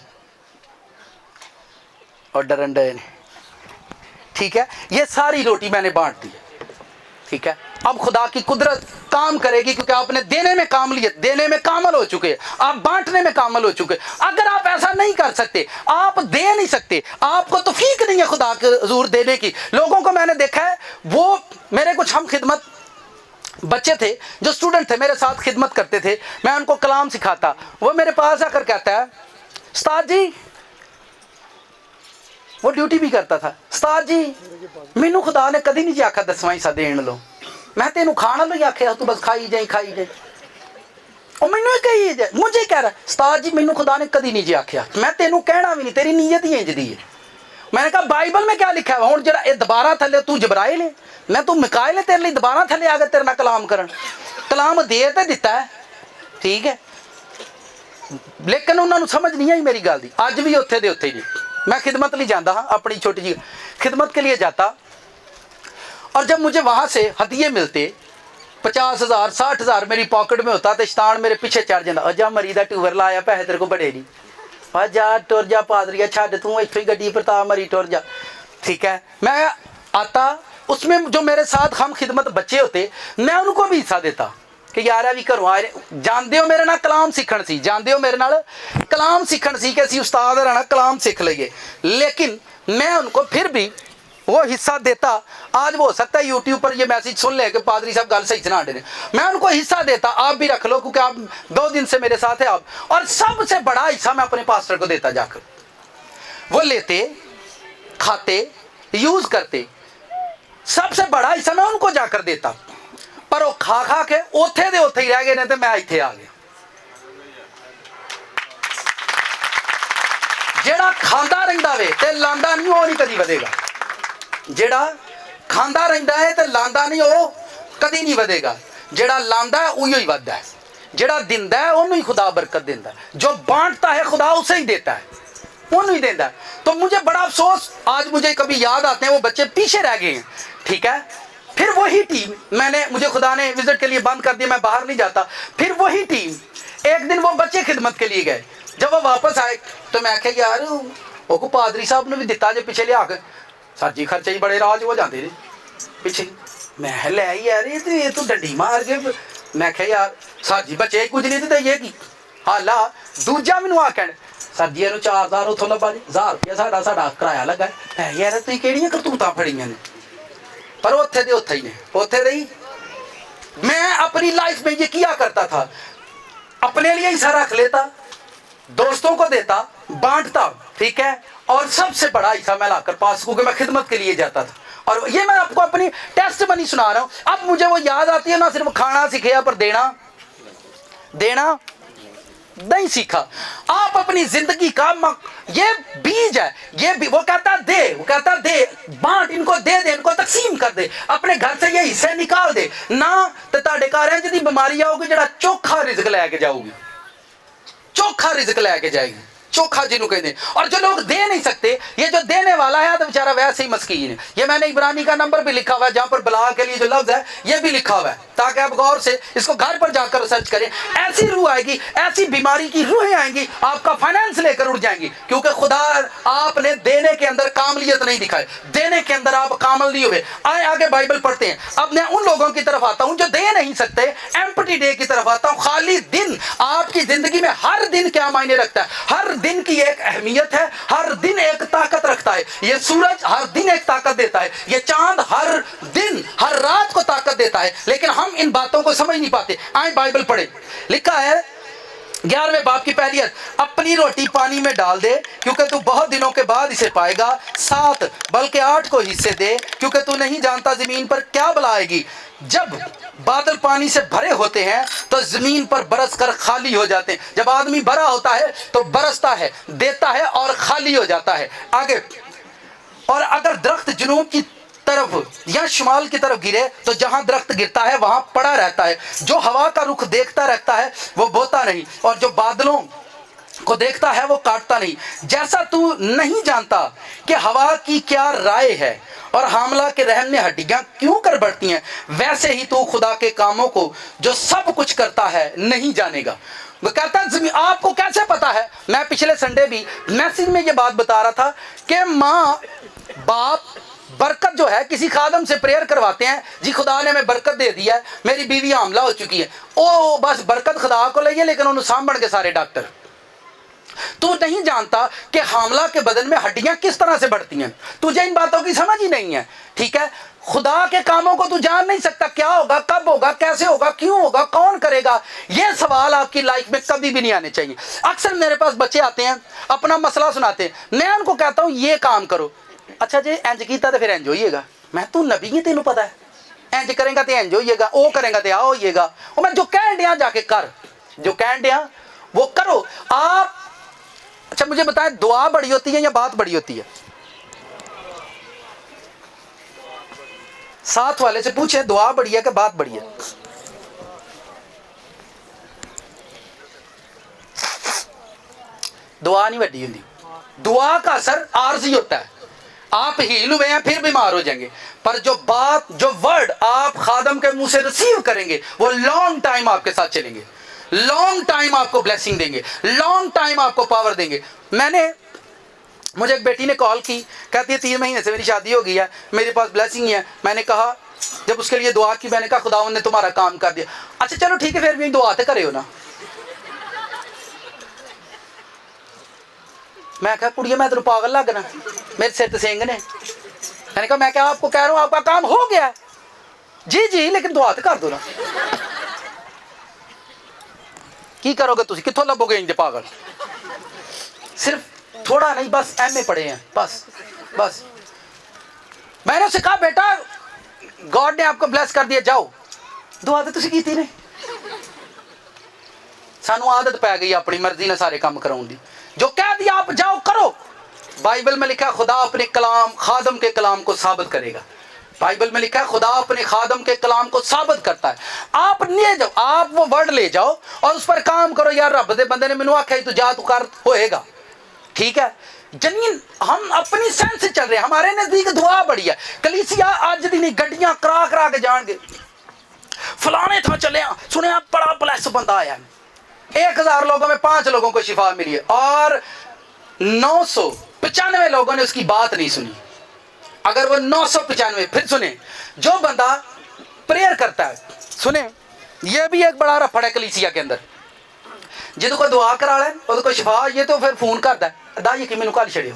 और डरन डरे, ठीक है। ये सारी रोटी मैंने बांट दी, ठीक है। अब खुदा की कुदरत काम करेगी क्योंकि आपने देने में काम लिए, देने में कामल हो चुके हैं, आप बांटने में कामल हो चुके। अगर आप ऐसा नहीं कर सकते, आप दे नहीं सकते, आपको तौफीक नहीं है खुदा के हुजूर देने की। लोगों को मैंने देखा है, वो मेरे कुछ हम खिदमत बच्चे थे जो स्टूडेंट थे, मेरे साथ खिदमत करते थे, मैं उनको कलाम सिखाता, वो मेरे पास आकर कहता है उस्ताद जी, वो ड्यूटी भी करता था, उस्ताद जी मैनू खुदा ने कभी नहीं आखा 10वां हिस्सा देन लो, मैं तेनू खाना लो आख्या तू बस खाई जाए खाई जाए। और मैनू कही जाए, मुझे कह रहा उस्ताद जी मैनू खुदा ने कभी नहीं जी आख्या, मैं तेनू कहना भी नहीं, तेरी नीयत ही इंज दी है। मैंने कहा बाइबल में क्या लिखा है, हुण जरा ये दोबारा थले तू जबराइल है, मैं तू मिकाइल है, तेरे लिए दोबारा थले आ गए तेरे नाल कलाम करन। कलाम दे तो दिता है, ठीक है, लेकिन उन्होंने समझ नहीं आई मेरी गल दी। अज भी उत्थे दे उत्थे ही मैं खिदमत लिए जाता हाँ, अपनी छोटी जी खिदमत के लिए जाता, और जब मुझे वहाँ से हदिये मिलते 50,000 60,000 मेरी पॉकेट में होता तो शैतान मेरे पीछे चढ़ जाता, अजा मरी दा टूवर लाया पैसे तेरे को बड़े नहीं, जा टुर जा पादरिया छड़ तू इतों ही गड्डी परता मरी टुर जा, ठीक है। मैं आता, उसमें जो मेरे साथ हम खिदमत बच्चे होते मैं उनको भी हिस्सा देता कि यार भी घरों आए जानते हो मेरे नाल कलाम सीखण सी, जानते हो मेरे नाल कलाम सीखण सी कि असीं उस्ताद रहना कलाम सीख लईए, लेकिन मैं उनको फिर भी वो हिस्सा देता। आज वो हो सकता है यूट्यूब पर ये मैसेज सुन ले कि पादरी साहब गल सही सुना रहे, मैं उनको हिस्सा देता, आप भी रख लो क्योंकि आप 2 दिन से मेरे साथ है आप। और सबसे बड़ा हिस्सा मैं अपने पास्टर को देता जाकर, वो लेते खाते यूज करते, सबसे बड़ा हिस्सा मैं उनको जाकर देता, पर वो खा खा के ओथे दे ओथे ही रह गए ने, तो मैं इत्थे आ गया। जेड़ा खांदा रहिंदा वे ते लांदा नहीं, वो नहीं कदी वधेगा। जेड़ा खांदा रहिंदा है ते लांदा नहीं, वो कदी नहीं वधेगा। जेड़ा लांदा है उही ही वधदा है, जेड़ा दिंदा है उन्हें ही खुदा बरकत देता है, जो बांटता है खुदा उसे ही देता है, उन्हें ही देता है। तो मुझे बड़ा अफसोस आज मुझे कभी याद आते हैं, वो बच्चे पीछे रह गए हैं, ठीक है। फिर वही टीम मुझे खुदा ने विजिट के लिए बंद कर दिया, मैं बाहर नहीं जाता। फिर वही टीम एक दिन वो बच्चे खिदमत के लिए गए, जब वो वापस आए तो मैं आख्या यार वो को पादरी साहब ने भी दिता जे पिछले लिया के, सर जी खर्चे ही बड़े राज हो जाते ने पिछे। मैं लै यार ये तो डंडी मार के, मैं आख्या यार सर जी बच्चे कुछ नहीं तो ये की हाला। दूजा मैनू आखन सर जी इन्हू 4,000 उतों लभा जी, 1000 रुपया साडा किराया लगा है यार, तुसीं किहड़ियां करतूतां फड़ियां ने, पर उत्थे दे उत्थे ही ने, उत्थे दे ही। मैं अपनी लाइफ में ये किया करता था, अपने लिए हिस्सा रख लेता, दोस्तों को देता, बांटता, ठीक है, और सबसे बड़ा हिस्सा मैं लाकर पास, क्योंकि मैं खिदमत के लिए जाता था। और ये मैं आपको अपनी टेस्ट बनी सुना रहा हूँ। अब मुझे वो याद आती है, ना सिर्फ खाना सीखा पर देना नहीं सीखा। आप अपनी जिंदगी का ये बीज है, ये वो कहता दे बांट, इनको दे दे, इनको तकसीम कर दे, अपने घर से ये हिस्से निकाल दे ना, तो तुहाडे घर इंज दी बीमारी आऊगी जेड़ा चोखा रिज़्क लैके जाऊगी, चोखा रिज़्क लैके जाएगी, चोखा जिन्हों कहते हैं। और जो लोग दे नहीं सकते, ये जो देने वाला है तो बेचारा वैसे ही मस्कीन है। ये मैंने इब्रानी का नंबर भी लिखा हुआ है, जहाँ पर बला के लिए जो लफ्ज है ये भी लिखा हुआ है, ताकि आप गौर से इसको घर पर जाकर रिसर्च करें। ऐसी रूह आएगी, ऐसी बीमारी की रूहें आएंगी, आपका फाइनेंस लेकर उड़ जाएंगी, क्योंकि खुदा आपने देने के अंदर कामलियत नहीं दिखाई, देने के अंदर आप कामल नहीं हुए। आए आगे बाइबल पढ़ते हैं। अब मैं उन लोगों की तरफ आता हूँ जो दे नहीं सकते, एम्प्टी डे की तरफ आता हूँ, खाली दिन दिन, आपकी जिंदगी में हर दिन क्या मायने रखता है, हर दिन की एक अहमियत है, हर दिन एक ताकत रखता है। ये सूरज हर दिन एक ताकत देता है, ये चांद हर दिन हर रात को ताकत देता है, लेकिन हम इन बातों को समझ नहीं पाते। आए बाइबल पढ़े, लिखा है 11वें बाब की पहली आयत, अपनी रोटी पानी में डाल दे क्योंकि तू बहुत दिनों के बाद इसे पाएगा। 7 बल्कि 8 को हिस्से दे क्योंकि तू नहीं जानता जमीन पर क्या बला आएगी। जब बादल पानी से भरे होते हैं तो जमीन पर बरस कर खाली हो जाते हैं। जब आदमी भरा होता है तो बरसता है, देता है और खाली हो जाता है। आगे, और अगर दरख्त जनूब की तरफ या शुमाल की तरफ गिरे तो जहां दरख्त गिरता है वहां पड़ा रहता है। जो हवा का रुख देखता रहता है वो बोता नहीं, और जो बादलों को देखता है वो काटता नहीं। जैसा तू नहीं जानता कि हवा की क्या राय है और हामला के रहम में हड्डियां क्यों कर बढ़ती हैं, वैसे ही तू खुदा के कामों को जो सब कुछ करता है नहीं जानेगा। वो कहता है आपको कैसे पता है। मैं पिछले संडे भी मैसेज में ये बात बता रहा था कि माँ बाप बरकत जो है किसी खादम से प्रेयर करवाते हैं, जी खुदा ने हमें बरकत दे दी है, मेरी बीवी हामला हो चुकी है, ओ बस बरकत खुदा को लइए, लेकिन उन्होंने सांभण के सारे डॉक्टर। तू नहीं जानता कि हामला के बदन में हड्डियां किस तरह से बढ़ती हैं, तुझे इन बातों की समझ ही नहीं है। ठीक है, खुदा के कामों को तू जान नहीं सकता, क्या होगा, कब होगा, कैसे होगा, क्यों होगा, कौन करेगा। ये सवाल आपकी लाइफ में कभी भी नहीं आने चाहिए। अक्सर मेरे पास बच्चे आते हैं, अपना मसला सुनाते हैं, मैं उनको कहता हूँ ये काम करो, अच्छा जी इंज कीता तो फिर इंज होइएगा। मैं तू नबी है, तेनू पता है, इंज करेगा तो इंज होइएगा, ओ करेगा तो आ होइएगा। और मैं जो कह दिया जाके कर, जो कह दिया वो करो आप। अच्छा मुझे बताएं, दुआ बड़ी होती है या बात बड़ी होती है? साथ वाले से पूछे दुआ बड़ी है कि बात बड़ी है? दुआ नहीं बड़ी होती, दुआ का असर आर्जी होता है। आप हील हुए हैं फिर बीमार हो जाएंगे, पर जो बात, जो वर्ड आप खादम के मुंह से रिसीव करेंगे वो लॉन्ग टाइम आपके साथ चलेंगे, लॉन्ग टाइम आपको ब्लेसिंग देंगे, लॉन्ग टाइम आपको पावर देंगे। मुझे एक बेटी ने कॉल की, कहती है 3 महीने से मेरी शादी हो गई है, मेरे पास ब्लेसिंग है। मैंने कहा, जब उसके लिए दुआ की, मैंने कहा खुदावंद ने तुम्हारा काम कर दिया। अच्छा चलो ठीक है, फिर भी दुआ तो करे हो ना। मैं कहा कुड़िया मैं तेरे पागल लगना, मेरे सिर ते सिंह ने। मैंने कहा मैं क्या आपको कह रहा हूँ आपका काम हो गया। जी जी लेकिन दुआ तो कर दो ना। की करोगे तुम, कितों लभोगे इंज पागल। सिर्फ थोड़ा नहीं, बस एमए पढ़े हैं, बस। मैंने उसे कहा बेटा गॉड ने आपको ब्लेस कर दिया, जाओ। दुआ तो तुसी कीती नहीं। सानू आदत पै गई अपनी मर्जी ने सारे काम कराउण दी, जो कह दिया आप जाओ करो। बाइबल में लिखा खुदा अपने कलाम, खादम के कलाम को साबित करेगा। बाइबल में लिखा है खुदा अपने खादम के कलाम को साबित करता है। आप ले जाओ, आप वो वर्ड ले जाओ और उस पर काम करो। यार रब दे बंदे ने मैनू आख्या तू जा, तू कर, होएगा। ठीक है, जनीन हम अपनी सेंस से चल रहे हैं, हमारे नजदीक दुआ बड़ी है। कलीसिया आज दी नहीं, गड्डियां करा के जाएंगे, फलाने था चले, सुने बड़ा ब्लेस बंदा आया, 1000 लोगों में 5 लोगों को शिफा मिली है और 995 लोगों ने उसकी बात नहीं सुनी। अगर वो 995, फिर सुने, जो बंदा प्रेयर करता है, सुने ये भी एक बड़ा रफड़ है कलीसिया के अंदर, जिदों को दुआ करा लें और को शिफा, ये तो फिर फोन करता है दाई कि मैनू कल छड़ियो।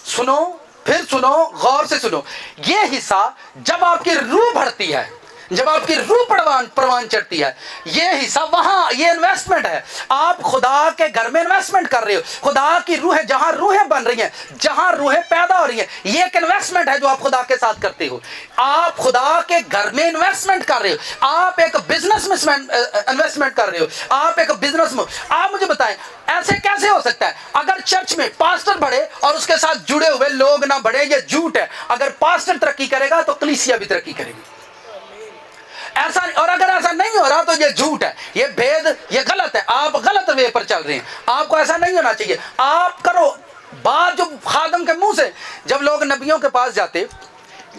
सुनो, फिर सुनो, गौर से सुनो, ये हिस्सा जब आपकी रूह बढ़ती है, जब आपकी रूह परवान चढ़ती है, ये हिस्सा वहां, ये इन्वेस्टमेंट है। आप खुदा के घर में इन्वेस्टमेंट कर रहे हो। खुदा की रूह है, जहां रूहें बन रही हैं, जहां रूहें पैदा हो रही हैं, ये एक इन्वेस्टमेंट है जो आप खुदा के साथ करते हो। आप खुदा के घर में इन्वेस्टमेंट कर रहे हो, आप एक बिजनेस में इन्वेस्टमेंट कर रहे हो, आप एक बिजनेस में। आप मुझे बताएं ऐसे कैसे हो सकता है? अगर चर्च में पास्टर बढ़े और उसके साथ जुड़े हुए लोग ना बढ़े, ये झूठ है। अगर पास्टर तरक्की करेगा तो कलीसिया भी तरक्की करेगी, ऐसा। और अगर ऐसा नहीं हो रहा तो ये झूठ है, ये भेद, ये गलत है, आप गलत वे पर चल रहे हैं। आपको ऐसा नहीं होना चाहिए। आप करो बात जो खादम के मुंह से, जब लोग नबियों के पास जाते,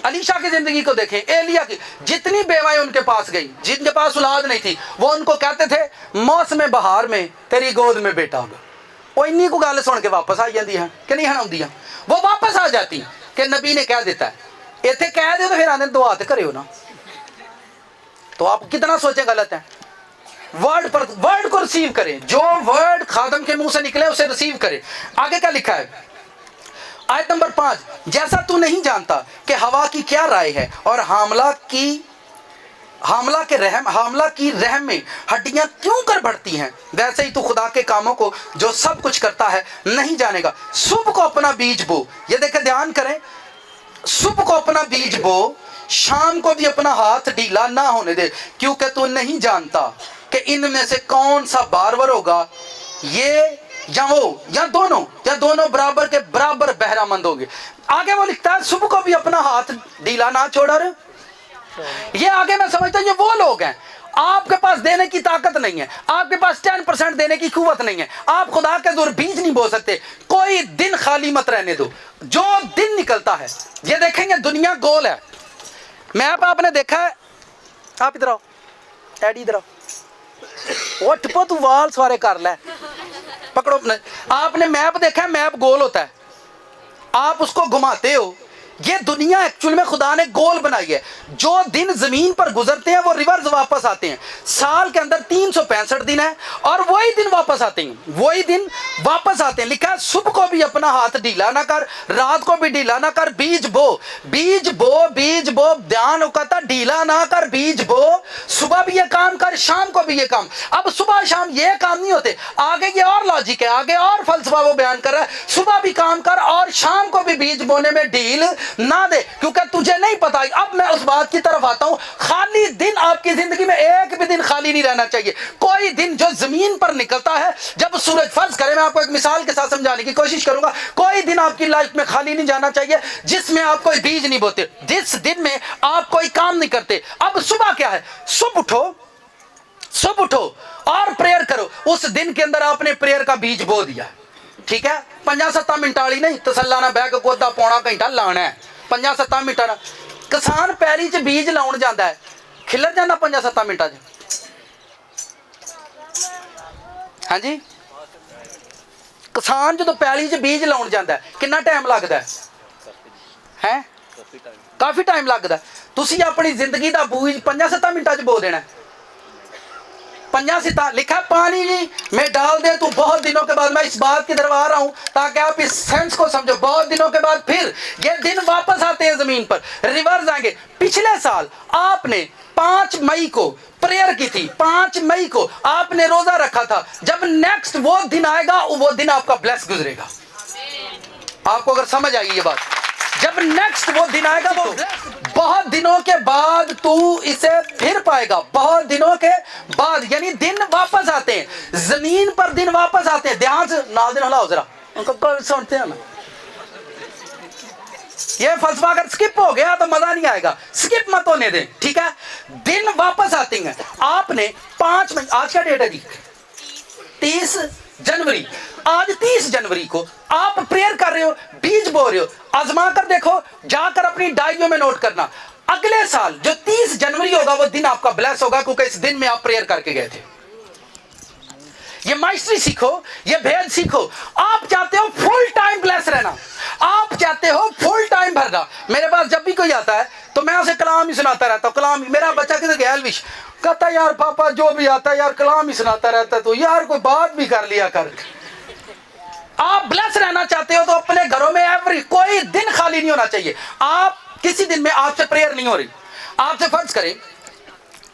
अलीशा की जिंदगी को देखें, एलिया की, जितनी बेवाएं उनके पास गई, जिनके पास औलाद नहीं थी, वो उनको कहते थे मौसम बहार में तेरी गोद में बेटा होगा। वो इन्हीं को गल सुन के वापस आ जाती है कि नहीं हनाउंदियां, वो वापस आ जाती कि नबी ने कह देता है। इतने कह दे तो फिर आने दुआ तो करे हो ना। तो आप कितना सोचे गलत है। वर्ड को रिसीव करें, जो वर्ड खादम के मुंह से निकले उसे रिसीव करें। आगे क्या लिखा है आयत नंबर 5, जैसा तू नहीं जानता कि हवा की क्या राय है और हामला की रहम में हड्डियां क्यों कर बढ़ती हैं, वैसे ही तू खुदा के कामों को जो सब कुछ करता है नहीं जानेगा। सुबह को अपना बीज बो, ये देखे ध्यान करें, सुबह को अपना बीज बो, शाम को भी अपना हाथ ढीला ना होने दे, क्योंकि तू नहीं जानता कि इनमें से कौन सा बारवर होगा, ये या वो या दोनों बराबर के बराबर बहरामंद होंगे। आगे वो लिखता है सुबह को भी अपना हाथ ढीला ना छोड़ा रे। ये आगे मैं समझता हूँ ये वो लोग हैं, आपके पास देने की ताकत नहीं है, आपके पास 10% देने की कुव्वत नहीं है, आप खुदा के दूर बीज नहीं बो सकते, कोई दिन खाली मत रहने दो। जो दिन निकलता है, ये देखेंगे दुनिया गोल है। मैप आपने देखा है, आप इधर आओ, एडी इधर आओ, वो टिपो तू वाल सवारे कर ले, पकड़ो अपने। आपने मैप देखा है, मैप गोल होता है, आप उसको घुमाते हो। ये दुनिया एक्चुअल में खुदा ने गोल बनाई है। जो दिन जमीन पर गुजरते हैं वो रिवर्स वापस आते हैं। साल के अंदर 365 दिन है और वही दिन वापस आते हैं, लिखा है सुबह को भी अपना हाथ ढीला ना कर, रात को भी ढीला ना कर, बीज बो, ध्यान कहता ढीला ना कर, बीज बो, सुबह भी ये काम कर, शाम को भी ये काम। अब सुबह शाम ये काम नहीं होते, आगे ये और लॉजिक है, आगे और फलसफा वो बयान कर रहा है, सुबह भी काम कर और शाम को भी बीज बोने में ढील ना दे, क्योंकि तुझे नहीं पता। अब मैं उस बात की तरफ आता हूं, खाली दिन आपकी जिंदगी में एक भी दिन खाली नहीं रहना चाहिए। कोई दिन जो जमीन पर निकलता है, जब सूरज, फर्ज करें, मैं आपको एक मिसाल के साथ समझाने की कोशिश करूंगा, कोई दिन आपकी लाइफ में खाली नहीं जाना चाहिए जिसमें आप कोई बीज नहीं बोते, जिस दिन में आप कोई काम नहीं करते। अब सुबह क्या है, सुबह उठो और प्रेयर करो। उस दिन के अंदर आपने प्रेयर का बीज बो दिया, ठीक है, 50-70 मिनट वाली नहीं, तसल्लाना बैग को अद्धा पौना घंटा लाना है, 50-70 मिनट। किसान पैली च बीज लाउन जाता है, खिलर जाता 50-70 मिनटा च। हाँ जी, किसान जो पैली च बीज लाउन जाता है कितना टाइम लगता है? काफी टाइम लगता है। तुसी अपनी जिंदगी का बीज 50-70 मिनटा च बो देना। 50 लिखा पानी जी मैं डाल दे, तू बहुत दिनों के बाद, मैं इस बात की तरफ आ रहा हूं ताकि आप इस सेंस को समझो, बहुत दिनों के बाद फिर ये दिन वापस आते हैं जमीन पर, रिवर्स आएंगे। पिछले साल आपने 5 मई को प्रेयर की थी, 5 मई को आपने रोजा रखा था, जब नेक्स्ट वो दिन आएगा वो दिन आपका ब्लेस गुजरेगा। आपको अगर समझ आई ये बात, जब नेक्स्ट वो दिन आएगा वो बहुत दिनों के बाद तू इसे फिर पाएगा, बहुत दिनों के बाद, यानी दिन वापस आते हैं, जमीन पर दिन वापस आते हैं। ध्यान से नाल दिन हिलाओ जरा, उनको कल सुनते हैं ना, ये फलसफा अगर स्किप हो गया तो मजा नहीं आएगा, स्किप मत होने दें, ठीक है। दिन वापस आते हैं। आपने 5 मई, आज का डेट है जी 30 जनवरी, आज 30 जनवरी को आप प्रेयर कर रहे हो, बीज बो रहे हो, आजमा कर देखो, जाकर अपनी डायरियों में नोट करना, अगले साल जो 30 जनवरी होगा वो दिन आपका ब्लेस होगा, क्योंकि इस दिन में आप प्रेयर करके गए थे। ये माइस्ट्री सीखो, ये भेद सीखो। आप चाहते हो फुल टाइम ब्लेस रहना, आप चाहते हो फुल टाइम भरना। मेरे पास जब भी कोई आता है तो मैं उसे कलाम ही सुनाता रहता हूँ, कलाम ही। मेरा बच्चा किधर गया एलविश, कहता यार पापा जो भी आता है यार कलाम ही सुनाता रहता है, तो यार कोई बात भी कर लिया कर। आप ब्लेस रहना चाहते हो तो अपने घरों में कोई दिन खाली नहीं होना चाहिए। आप किसी दिन में आपसे प्रेयर नहीं हो रही, आपसे फर्ज करें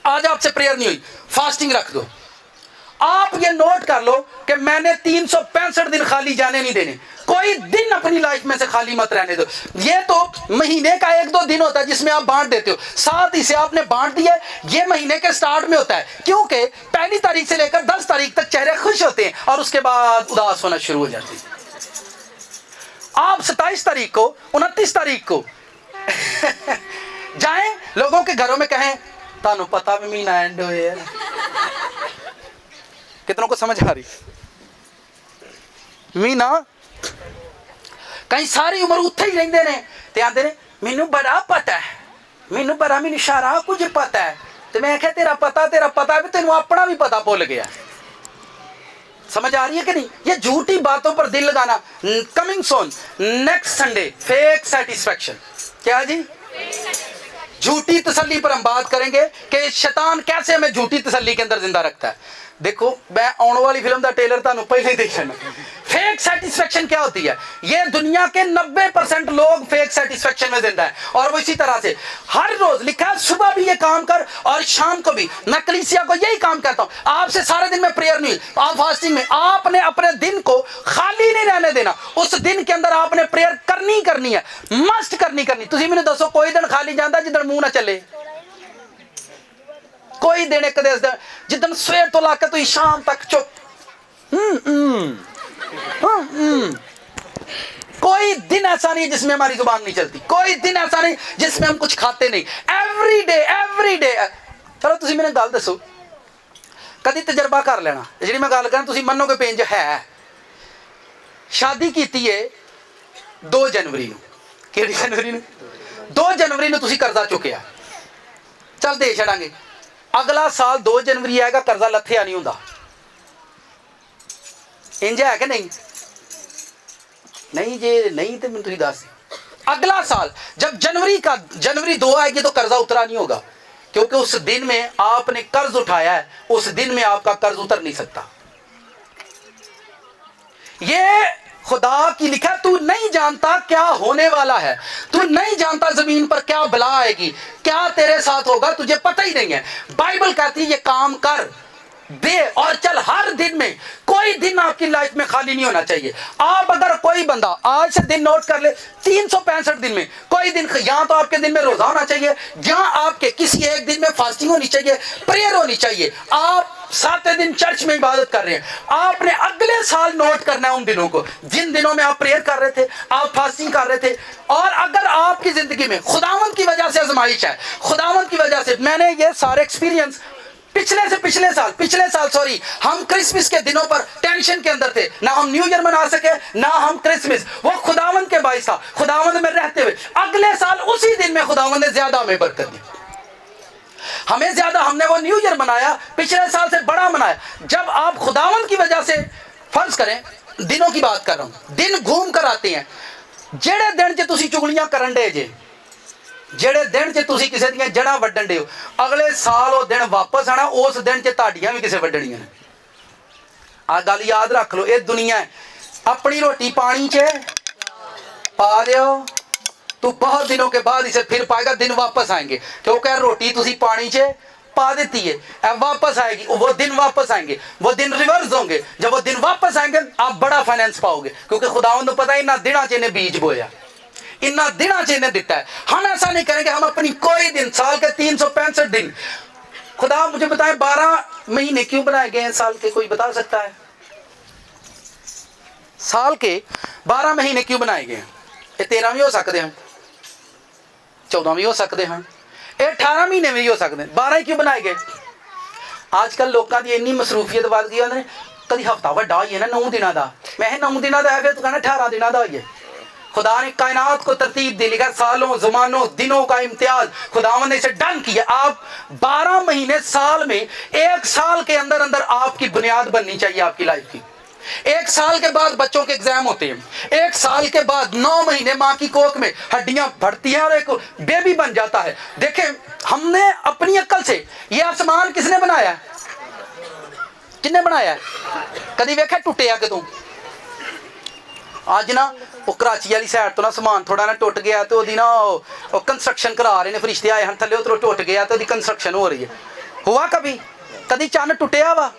आज आपसे प्रेयर नहीं हुई, फास्टिंग रख दो। आप ये नोट कर लो कि मैंने 365 दिन खाली जाने नहीं देने, कोई दिन अपनी लाइफ में से खाली मत रहने दो। ये तो महीने का 1-2 दिन होता है जिसमें आप बांट देते हो, 7 इसे आपने बांट दिया। ये महीने के स्टार्ट में होता है, क्योंकि पहली तारीख से लेकर 10 तारीख तक चेहरे खुश होते हैं और उसके बाद उदास होना शुरू हो जाते हैं। आप 27 तारीख को 29 तारीख को जाएं लोगों के घरों में कहें तानू पता भी महीना एंड होए। कितनों को समझ आ रही? मीना कहीं सारी उम्र उत्थे ही रहंदे ने ते आंदे ने मैनू बड़ा पता है, मैनू सारा कुछ पता है। ते मैं आख्या तेरा पता भी तेनू अपना भी पता भुल गया। समझ आ रही है कि नहीं? ये झूठी बातों पर दिल लगाना। कमिंग सोन नेक्स्ट संडे फेक सेटिस्फैक्शन। क्या जी? झूठी तसल्ली पर हम बात करेंगे कि शैतान कैसे हमें झूठी तसल्ली के अंदर जिंदा रखता है। देखो मैं आने वाली फिल्म का ट्रेलर तुहानू पहले ही देख लेना। फेक सेटिस्फेक्शन क्या होती है? ये दुनिया के 90% लोग फेक सेटिस्फेक्शन में जिंदा है। और वो इसी तरह से हर रोज लिखा है सुबह भी ये काम कर और शाम को भी। मैं कलीसिया को यही काम कहता हूँ, आपसे सारे दिन में प्रेयर नहीं, आप फास्टिंग में, आपने अपने दिन को खाली नहीं रहने देना। उस दिन के अंदर आपने प्रेयर करनी है, मस्ट करनी। तुसी मैनू दसो कोई दिन खाली जाता जिदन मुंह ना चले? कोई दिन एक जिदन सवेर तो लाके तुम शाम तक चुप। कोई दिन ऐसा नहीं जिसमें हमारी जुबान नहीं चलती, कोई दिन ऐसा नहीं जिसमें हम कुछ खाते नहीं। Every day. चलो तुसी मैंने गल दसो, कभी तजर्बा कर लेना जी मैं गल करा, तुसी मनोगे पेंज है। शादी की है 2 जनवरी नूं, किहड़ी जनवरी नूं? 2 जनवरी नूं तुसी कर्जा चुकिया, चल दे छड़ांगे। अगला साल 2 जनवरी आएगा, कर्जा लथिया नहीं होंदा। इंज है कि नहीं? नहीं जे नहीं तो मैं दस, अगला साल जब जनवरी 2 आएगी तो कर्जा उतरा नहीं होगा, क्योंकि उस दिन में आपने कर्ज उठाया है, उस दिन में आपका कर्ज उतर नहीं सकता। ये खुदा की लिखा, तू नहीं जानता क्या होने वाला है, तू नहीं जानता जमीन पर क्या बला आएगी, क्या तेरे साथ होगा, तुझे पता ही नहीं है। बाइबल कहती है ये काम कर दे और चल। हर दिन में कोई दिन आपकी लाइफ में खाली नहीं होना चाहिए। आप अगर कोई बंदा आज से दिन नोट कर ले, 365 दिन में कोई दिन, यहाँ तो आपके दिन में रोजा होना चाहिए, यहाँ आपके किसी एक दिन में फास्टिंग होनी चाहिए, प्रेयर होनी चाहिए। आप 7 दिन चर्च में इबादत कर रहे हैं, आपने अगले साल नोट करना है उन दिनों को, जिन दिनों में आप प्रेयर कर रहे थे, आप फास्टिंग कर रहे थे। और अगर आपकी जिंदगी में खुदावंद की वजह से आजमाइश है, खुदावंद की वजह से, मैंने ये सारे एक्सपीरियंस पिछले साल सॉरी, हम क्रिसमस के दिनों पर टेंशन के अंदर थे, ना हम न्यू ईयर मना सके ना हम क्रिसमस, वो खुदावंद के बाइस था। खुदावंद में रहते हुए अगले साल उसी दिन में खुदावंद ने ज्यादा हमें बरकत दी, हमें ज्यादा, हमने वो न्यू ईयर मनाया, पिछले साल से बड़ा मनाया। जब आप खुदावंद की वजह से, फर्ज करें दिनों की बात कर रहा हूं, दिन घूम कर आते हैं, जेड़े दिन च तुसी चुगलियां करन डे जे, जेड़े दिन च तुसी किसी दी जड़ां वड्डण डे हो, अगले साल वो दिन वापस आना, उस दिन च तुहाडियां भी किसे वड्डणियां ने। आ गल याद रख लो, ये दुनिया है। अपनी रोटी पानी च पा दियो, तू बहुत दिनों के बाद इसे फिर पाएगा, दिन वापस आएंगे, क्योंकि रोटी तुसी पानी च पा देती है, अब वापस आएगी, वो दिन वापस आएंगे, वो दिन रिवर्स होंगे। जब वो दिन वापस आएंगे आप बड़ा फाइनेंस पाओगे, क्योंकि खुदावंद को पता है इन्ना दिना च इन्हें बीज बोया, इन्ना दिना च इन्हें दिता है। हम ऐसा नहीं करेंगे, हम अपनी कोई दिन, साल के 365 दिन, खुदा मुझे बताएं 12 महीने क्यों बनाए गए हैं साल के? कोई बता सकता है? साल के 12 महीने क्यों बनाए गए हैं? ये 13 भी हो सकते हैं, 14 भी हो सकते हैं, 18 महीने भी हो सकते हैं, 12 ही क्यों बनाए गए? आजकल लोगों की इन्नी मसरूफियत बढ़ गई है, कभी हफ्ता वड्डा होइए ना 9 दिनों का, मैं 9 दिनों का है, फिर तू कहना 18 दिनों का होइए। खुदा ने कायनात को तरतीब दी, लिखा सालों जमानों दिनों का इम्तियाज, खुदावंद ने इसे डन किया। आप 12 महीने साल में, 1 साल के अंदर अंदर आपकी बुनियाद बननी चाहिए आपकी लाइफ की। 1 साल के बाद बच्चों के एग्जाम होते हैं, 1 साल के बाद 9 महीने माँ की कोख में हड्डियां बढ़ती हैं और एक बेबी बन जाता है। देखें, हमने अपनी अक्ल से, ये आसमान किसने बनाया है? किसने बनाया है? कभी वेखा टुटिया कि तू आज ना वो कराची वाली साइड तो ना समान थोड़ा ना टुट गया, तो ओदी ना कंस्ट्रक्शन करा रहे ने, फरिश्ते आए हैं थले, उतरों टुट गया तो कंस्ट्रक्शन हो रही है। हुआ कभी चन्न टुटिया वा?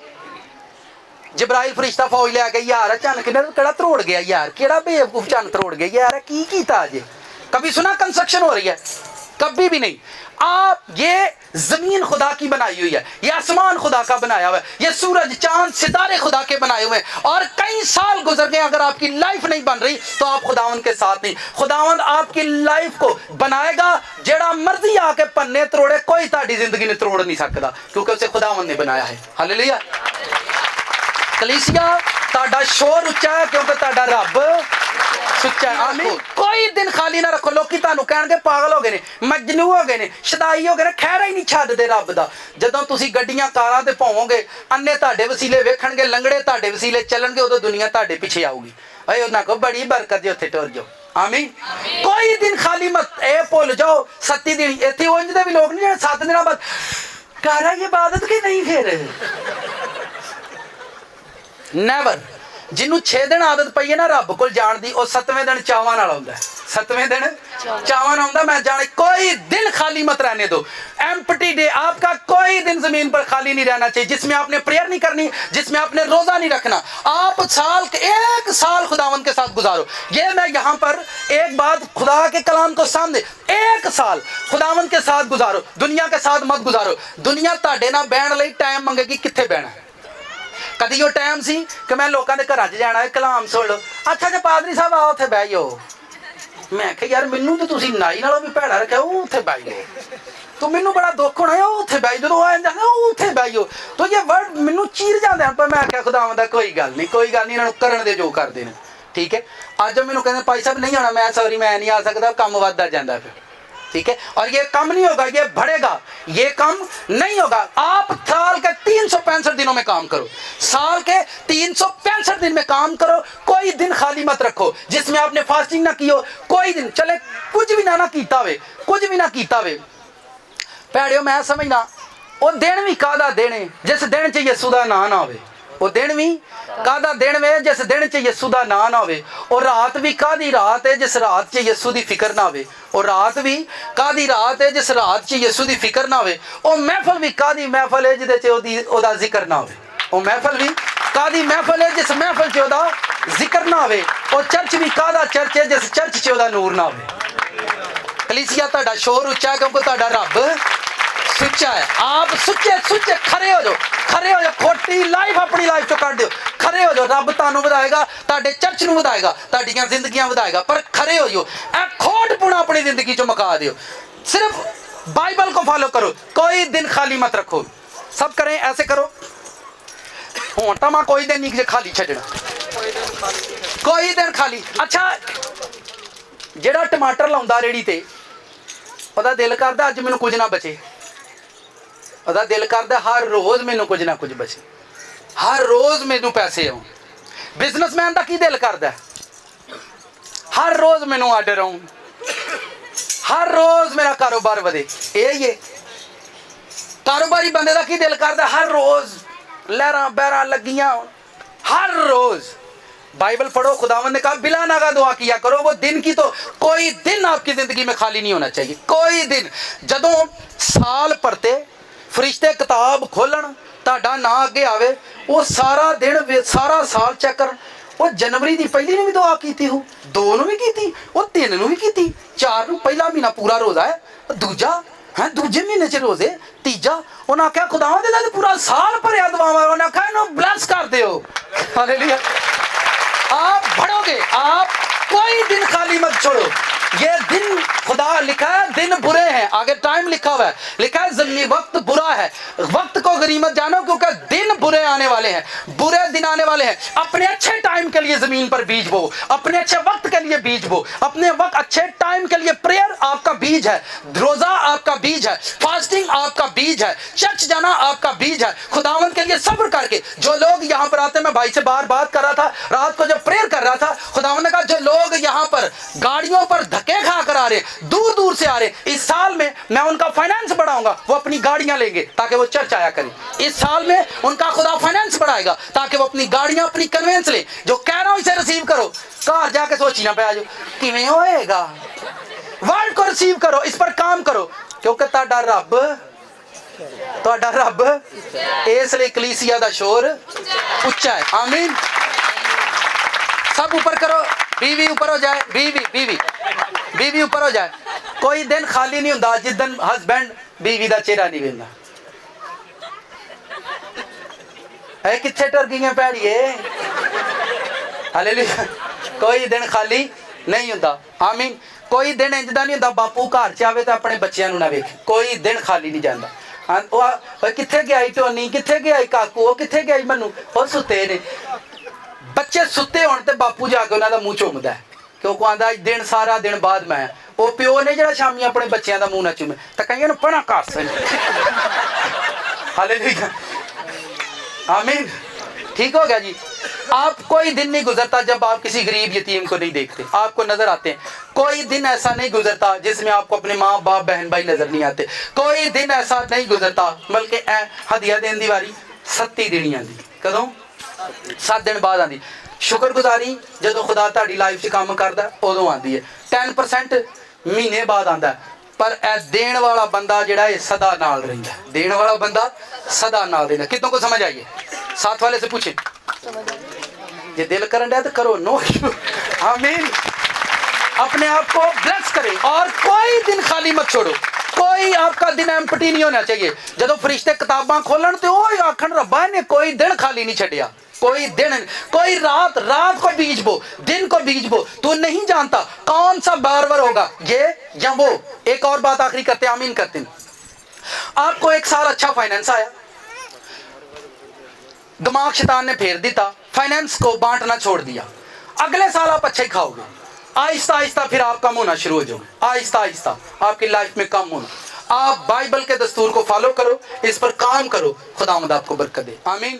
जबराइल फरिश्ता फौज लिया के, यार चन्न किहड़ा तरोड़ गया, यार केड़ा बेवकूफ चन्न तरोड़ गया, यार की कीता अजे? कभी सुना कंस्ट्रक्शन हो रही है? कभी भी नहीं। आप, ये जमीन खुदा की बनाई हुई है, ये आसमान खुदा का बनाया हुआ है, ये सूरज चांद सितारे खुदा के बनाए हुए हैं, और कई साल गुजर गए, अगर आपकी लाइफ नहीं बन रही तो आप खुदावंद के साथ नहीं। खुदावंद आपकी लाइफ को बनाएगा, जेड़ा मर्जी आके पन्ने तरोड़े, कोई ताड़ी जिंदगी ने तरोड़ नहीं सकता, क्योंकि उसे खुदावंद ने बनाया है। हालेलुया। कलीसिया ताड़ा शोर उच्चा है, क्योंकि ताड़ा रब सुच्चा है। आमीन। कोई दिन खाली ना रखो, लोग तानू कहणगे पागल हो गए ने, मजनू हो गए ने, शदाई हो गए ने, खैर ही नहीं छड्डदे रब दा। जदों तुसी गड्डियां कारां ते पाओगे, अन्ने ताड़े वसीले वेखणगे, लंगड़े ताड़े वसीले चलणगे, उदों दुनिया ताड़े पिछे आऊगी। अरे उन्हां को बड़ी बरकत जी, उत्थे टुर जाओ। आमीन। कोई दिन खाली मत ए भुल जाओ 37 दिन इतने उंज दे भी लोग नहीं 7 दिन बाद कर ये इबादत की नहीं फिर नैवर जिन्हों 6 दिन आदत पई है ना रब को जान दी और 7वें दिन चावां नाल आउंदा 7वें दिन चावां आउंदा मैं जाने कोई दिन खाली मत रहने दो एम्प्टी डे आपका कोई दिन जमीन पर खाली नहीं रहना चाहिए जिसमें आपने प्रेयर नहीं करनी जिसमें आपने रोजा नहीं रखना आप साल एक साल खुदावंद के साथ गुजारो ये मैं यहाँ पर एक बात खुदा के कलाम को सामने एक साल खुदावंद के साथ गुजारो दुनिया के साथ मत गुजारो दुनिया ताड़े नाल बहन लई टाइम मंगेगी कित्थे बहना कदी वो टाइम सी कि मैं लोगों के घर च जाना है कलाम सुन लो अच्छा अच्छा पादरी साहब आओ उत्थे बह जाओ मैं आख्या यार मैनू तो तुसीं नाई नालों भी भैड़ा रखा वो उत्थे बह जाओ तो मैनू बड़ा दुख होना है वो उत्थे बह जो आ जाता वो उत्थे बह जाओ तो ये वर्ड मैनू चीर जाते हैं पर मैं आख्या खुदावंद दा कोई गल नहीं इन्हां नूं करन दे जो करदे ने ठीक है अज मैनू कहंदे भाई साहब नहीं आना मैं सॉरी मैं नहीं आ सकता काम वधदा जांदा फिर ठीक है और ये कम नहीं होगा ये बढ़ेगा ये कम नहीं होगा आप साल के 365 दिनों में काम करो साल के 365 दिन में काम करो कोई दिन खाली मत रखो जिसमें आपने फास्टिंग ना की हो कोई दिन चले कुछ भी ना कीता वे कुछ भी ना कीता वे भैड़ियो मैं समझना वो दिन भी कादा देने जिस दिन च यसू दा नाम ना आवे वो दिन भी कादा दिन वे जिस दिन च यसू दा नाम ना आवे और रात भी कादी रात है जिस रात च यसू दी फिक्र ना आवे और रात भी कादी रात है जिस रात च यसू दी फिक्र ना आवे और महफल भी कादी महफल है जिहदे च ओदी ओदा जिक्र ना आवे और महफल भी कादी महफल है जिस महफल च ओदा जिक्र ना आवे और चर्च भी कादा चर्च है जिस चर्च च ओदा नूर ना आवे कलीसिया तुहाडा शोर उच्चा है क्योंकि तुहाडा रब सुच्चा है आप सुच्चे सुच्चे खरे हो जाओ खोटी लाइफ अपनी लाइफ चो कट दो खरे हो जाओ रब तुहानू वधाएगा तुहाडे चर्च नू वधाएगा तुहाडीआं जिंदगियां वधाएगा पर खरे हो जाओ ए खोटपुणा अपनी जिंदगी चो मुका दियो सिर्फ बाइबल को फॉलो करो कोई दिन खाली मत रखो सब करें ऐसे करो हुण तां मैं कोई दिन नहीं खाली छड्डना कोई दिन खाली अच्छा जेड़ा टमाटर लाउंदा रेड़ी ते ओदा दिल करदा अज मैनू कुछ ना बचे ਉਹਦਾ ਦਿਲ ਕਰਦਾ ਹਰ ਰੋਜ਼ ਮੈਨੂੰ ਕੁਝ ਨਾ ਕੁਝ ਬਚੇ ਹਰ ਰੋਜ਼ ਮੈਨੂੰ ਪੈਸੇ ਆਉਣ ਬਿਜ਼ਨਸਮੈਨ ਦਾ ਕੀ ਦਿਲ ਕਰਦਾ ਹਰ ਰੋਜ਼ ਮੈਨੂੰ ਆਰਡਰ ਆਉਣ ਹਰ ਰੋਜ਼ ਮੇਰਾ ਕਾਰੋਬਾਰ ਵਧੇ ਇਹ ਹੀ ਹੈ ਕਾਰੋਬਾਰੀ ਬੰਦੇ ਦਾ ਕੀ ਦਿਲ ਕਰਦਾ ਹਰ ਰੋਜ਼ ਲਹਿਰਾਂ ਬਹਿਰਾਂ ਲੱਗੀਆਂ हर रोज बाइबल पढ़ो खुदावंद ने कहा बिला नागा दुआ किया करो वो दिन की तो कोई दिन आपकी जिंदगी में खाली नहीं होना चाहिए कोई दिन जदों साल भरते फरिश्ते किताब खोलन ਤੁਹਾਡਾ ਨਾਂ ਅੱਗੇ ਆਵੇ ਉਹ ਸਾਰਾ ਦਿਨ ਸਾਰਾ ਸਾਲ ਚੈੱਕ ਕਰਨ ਉਹ ਜਨਵਰੀ ਦੀ ਪਹਿਲੀ ਨੂੰ ਵੀ ਦੁਆ ਕੀਤੀ ਹੋ 2 ਨੂੰ ਵੀ ਕੀਤੀ ਉਹ 3 ਨੂੰ ਵੀ ਕੀਤੀ 4 ਨੂੰ ਪਹਿਲਾ ਮਹੀਨਾ ਪੂਰਾ ਰੋਜ਼ਾ ਹੈ ਦੂਜਾ ਹੈ ਦੂਜੇ ਮਹੀਨੇ ਚ ਰੋਜ਼ੇ ਤੀਜਾ ਉਹਨਾਂ ਆਖਿਆ ਖੁਦਾਵੰਦ ਦਾ ਪੂਰਾ ਸਾਲ ਭਰਿਆ ਦੁਆਵਾਂ ਉਹਨਾਂ ਆਖਿਆ ਇਹਨੂੰ ਬਲੈਸ ਕਰ ਦਿਓ ਹਾਲੇਲੂਇਆ आप बढ़ोगे आप कोई दिन खाली मत छोड़ो ये दिन खुदा लिखा है दिन बुरे हैं आगे टाइम लिखा हुआ है लिखा है ज़मीनी वक्त बुरा है वक्त को गनीमत जानो क्योंकि दिन बुरे आने वाले हैं बुरे दिन आने वाले हैं अपने अच्छे टाइम के लिए ज़मीन पर बीज बो अपने अच्छे वक्त के लिए बीज बो अपने वक्त अच्छे टाइम के लिए प्रेयर आपका बीज है रोज़ा आपका बीज है फास्टिंग आपका बीज है चर्च जाना आपका बीज है खुदावंद के लिए सब्र करके जो लोग यहाँ पर आते मैं भाई से बार बात कर रहा था रात को जब प्रेयर कर रहा था खुदावंद ने कहा जो लोग यहाँ पर गाड़ियों पर धक्के खा कर आ रहे दूर दूर से आ रहे इस साल में मैं उनका फाइनेंस बढ़ाऊंगा वो अपनी गाड़ियां लेंगे ताकि वो चर्च आया करें इस साल में उनका खुदा फाइनेंस बढ़ाएगा ताकि वो अपनी गाड़ियां अपनी कन्वेंस ले जो कह रहा हूं इसे रिसीव करो घर जाके सोची ना पे आज किवें होएगा वर्ड को रिसीव करो इस पर काम करो क्योंकि ਤੁਹਾਡਾ ਰੱਬ ਇਸ ਲਈ कलीसिया दा शोर उच्चा है आमीन सब ऊपर करो बीवी ऊपर हो जाए बीवी ऊपर हो जाए कोई दिन खाली नहीं होता जिस दिन हस्बैंड बीवी का चेहरा नहीं वेंदा है किथे टर गई भैड़िए हालेलुया कोई दिन खाली नहीं होता आमीन कोई दिन इंजदा नहीं होता बापू घर च आवे तो अपने बच्चों ना वेखे कोई दिन खाली नहीं जाता किथे गया टोनी किथे गया काकू किथे गया मनु और सुते ने बच्चे सुते होने ते बापू जाके उन्होंने मुँह चुमदा है क्योंकि आंदा दिन सारा दिन बाद मैं वो प्यो ने जो शामी अपने बच्चों का मुँह ना चूमे तो कई पढ़ा कर हालेलुया आमीन ठीक हो गया जी। आप कोई दिन नहीं गुजरता जब आप किसी गरीब यतीम को नहीं देखते, आपको नजर आते हैं। कोई दिन ऐसा नहीं गुजरता जिसमें आपको अपने माँ बाप बहन भाई नजर नहीं आते। कोई दिन ऐसा नहीं गुजरता, बल्कि हदिया देन दी वारी 37 देनी आती, कदों 7 दिन बाद आती। शुक्रगुजारी ਜਦੋਂ खुदा ਤੁਹਾਡੀ ਲਾਈਫ 'ਚ ਕੰਮ ਕਰਦਾ ਉਦੋਂ ਆਉਂਦੀ ਹੈ। 10% ਮਹੀਨੇ ਬਾਅਦ ਆਉਂਦਾ, ਪਰ ਇਹ ਦੇਣ ਵਾਲਾ ਬੰਦਾ ਜਿਹੜਾ ਇਹ ਸਦਾ ਨਾਲ ਰਹਿੰਦਾ, ਦੇਣ वाला बंदा सदा नाल रहना। कितनों को समझ आई है? साथ वाले से पूछे, ये दिल करन डा तो करो नो। आमीन। अपने आप को ब्लेस करें और कोई दिन खाली मत छोड़ो, कोई आपका दिन एम्प्टी नहीं होना चाहिए। जब फरिश्ते किताबां खोलन तो आखन रब्बा ने कोई दिन खाली नहीं छड़िया, कोई दिन, कोई रात, रात को बीज बो, दिन को बीज बो। तू नहीं जानता कौन सा बारवर होगा, ये या वो। एक और बात आखिरी करते, आमीन करते हैं। आपको एक साल अच्छा फाइनेंस आया, दिमाग शैतान ने फेर दिया, फाइनेंस को बांटना छोड़ दिया। अगले साल आप अच्छा ही खाओगे, आहिस्ता आहिस्ता फिर आप कम होना शुरू हो जाओगे, आहिस्ता आहिस्ता आपकी लाइफ में कम होना। आप बाइबल के दस्तूर को फॉलो करो, इस पर काम करो, खुदावंद आपको बरकत दे। आमीन।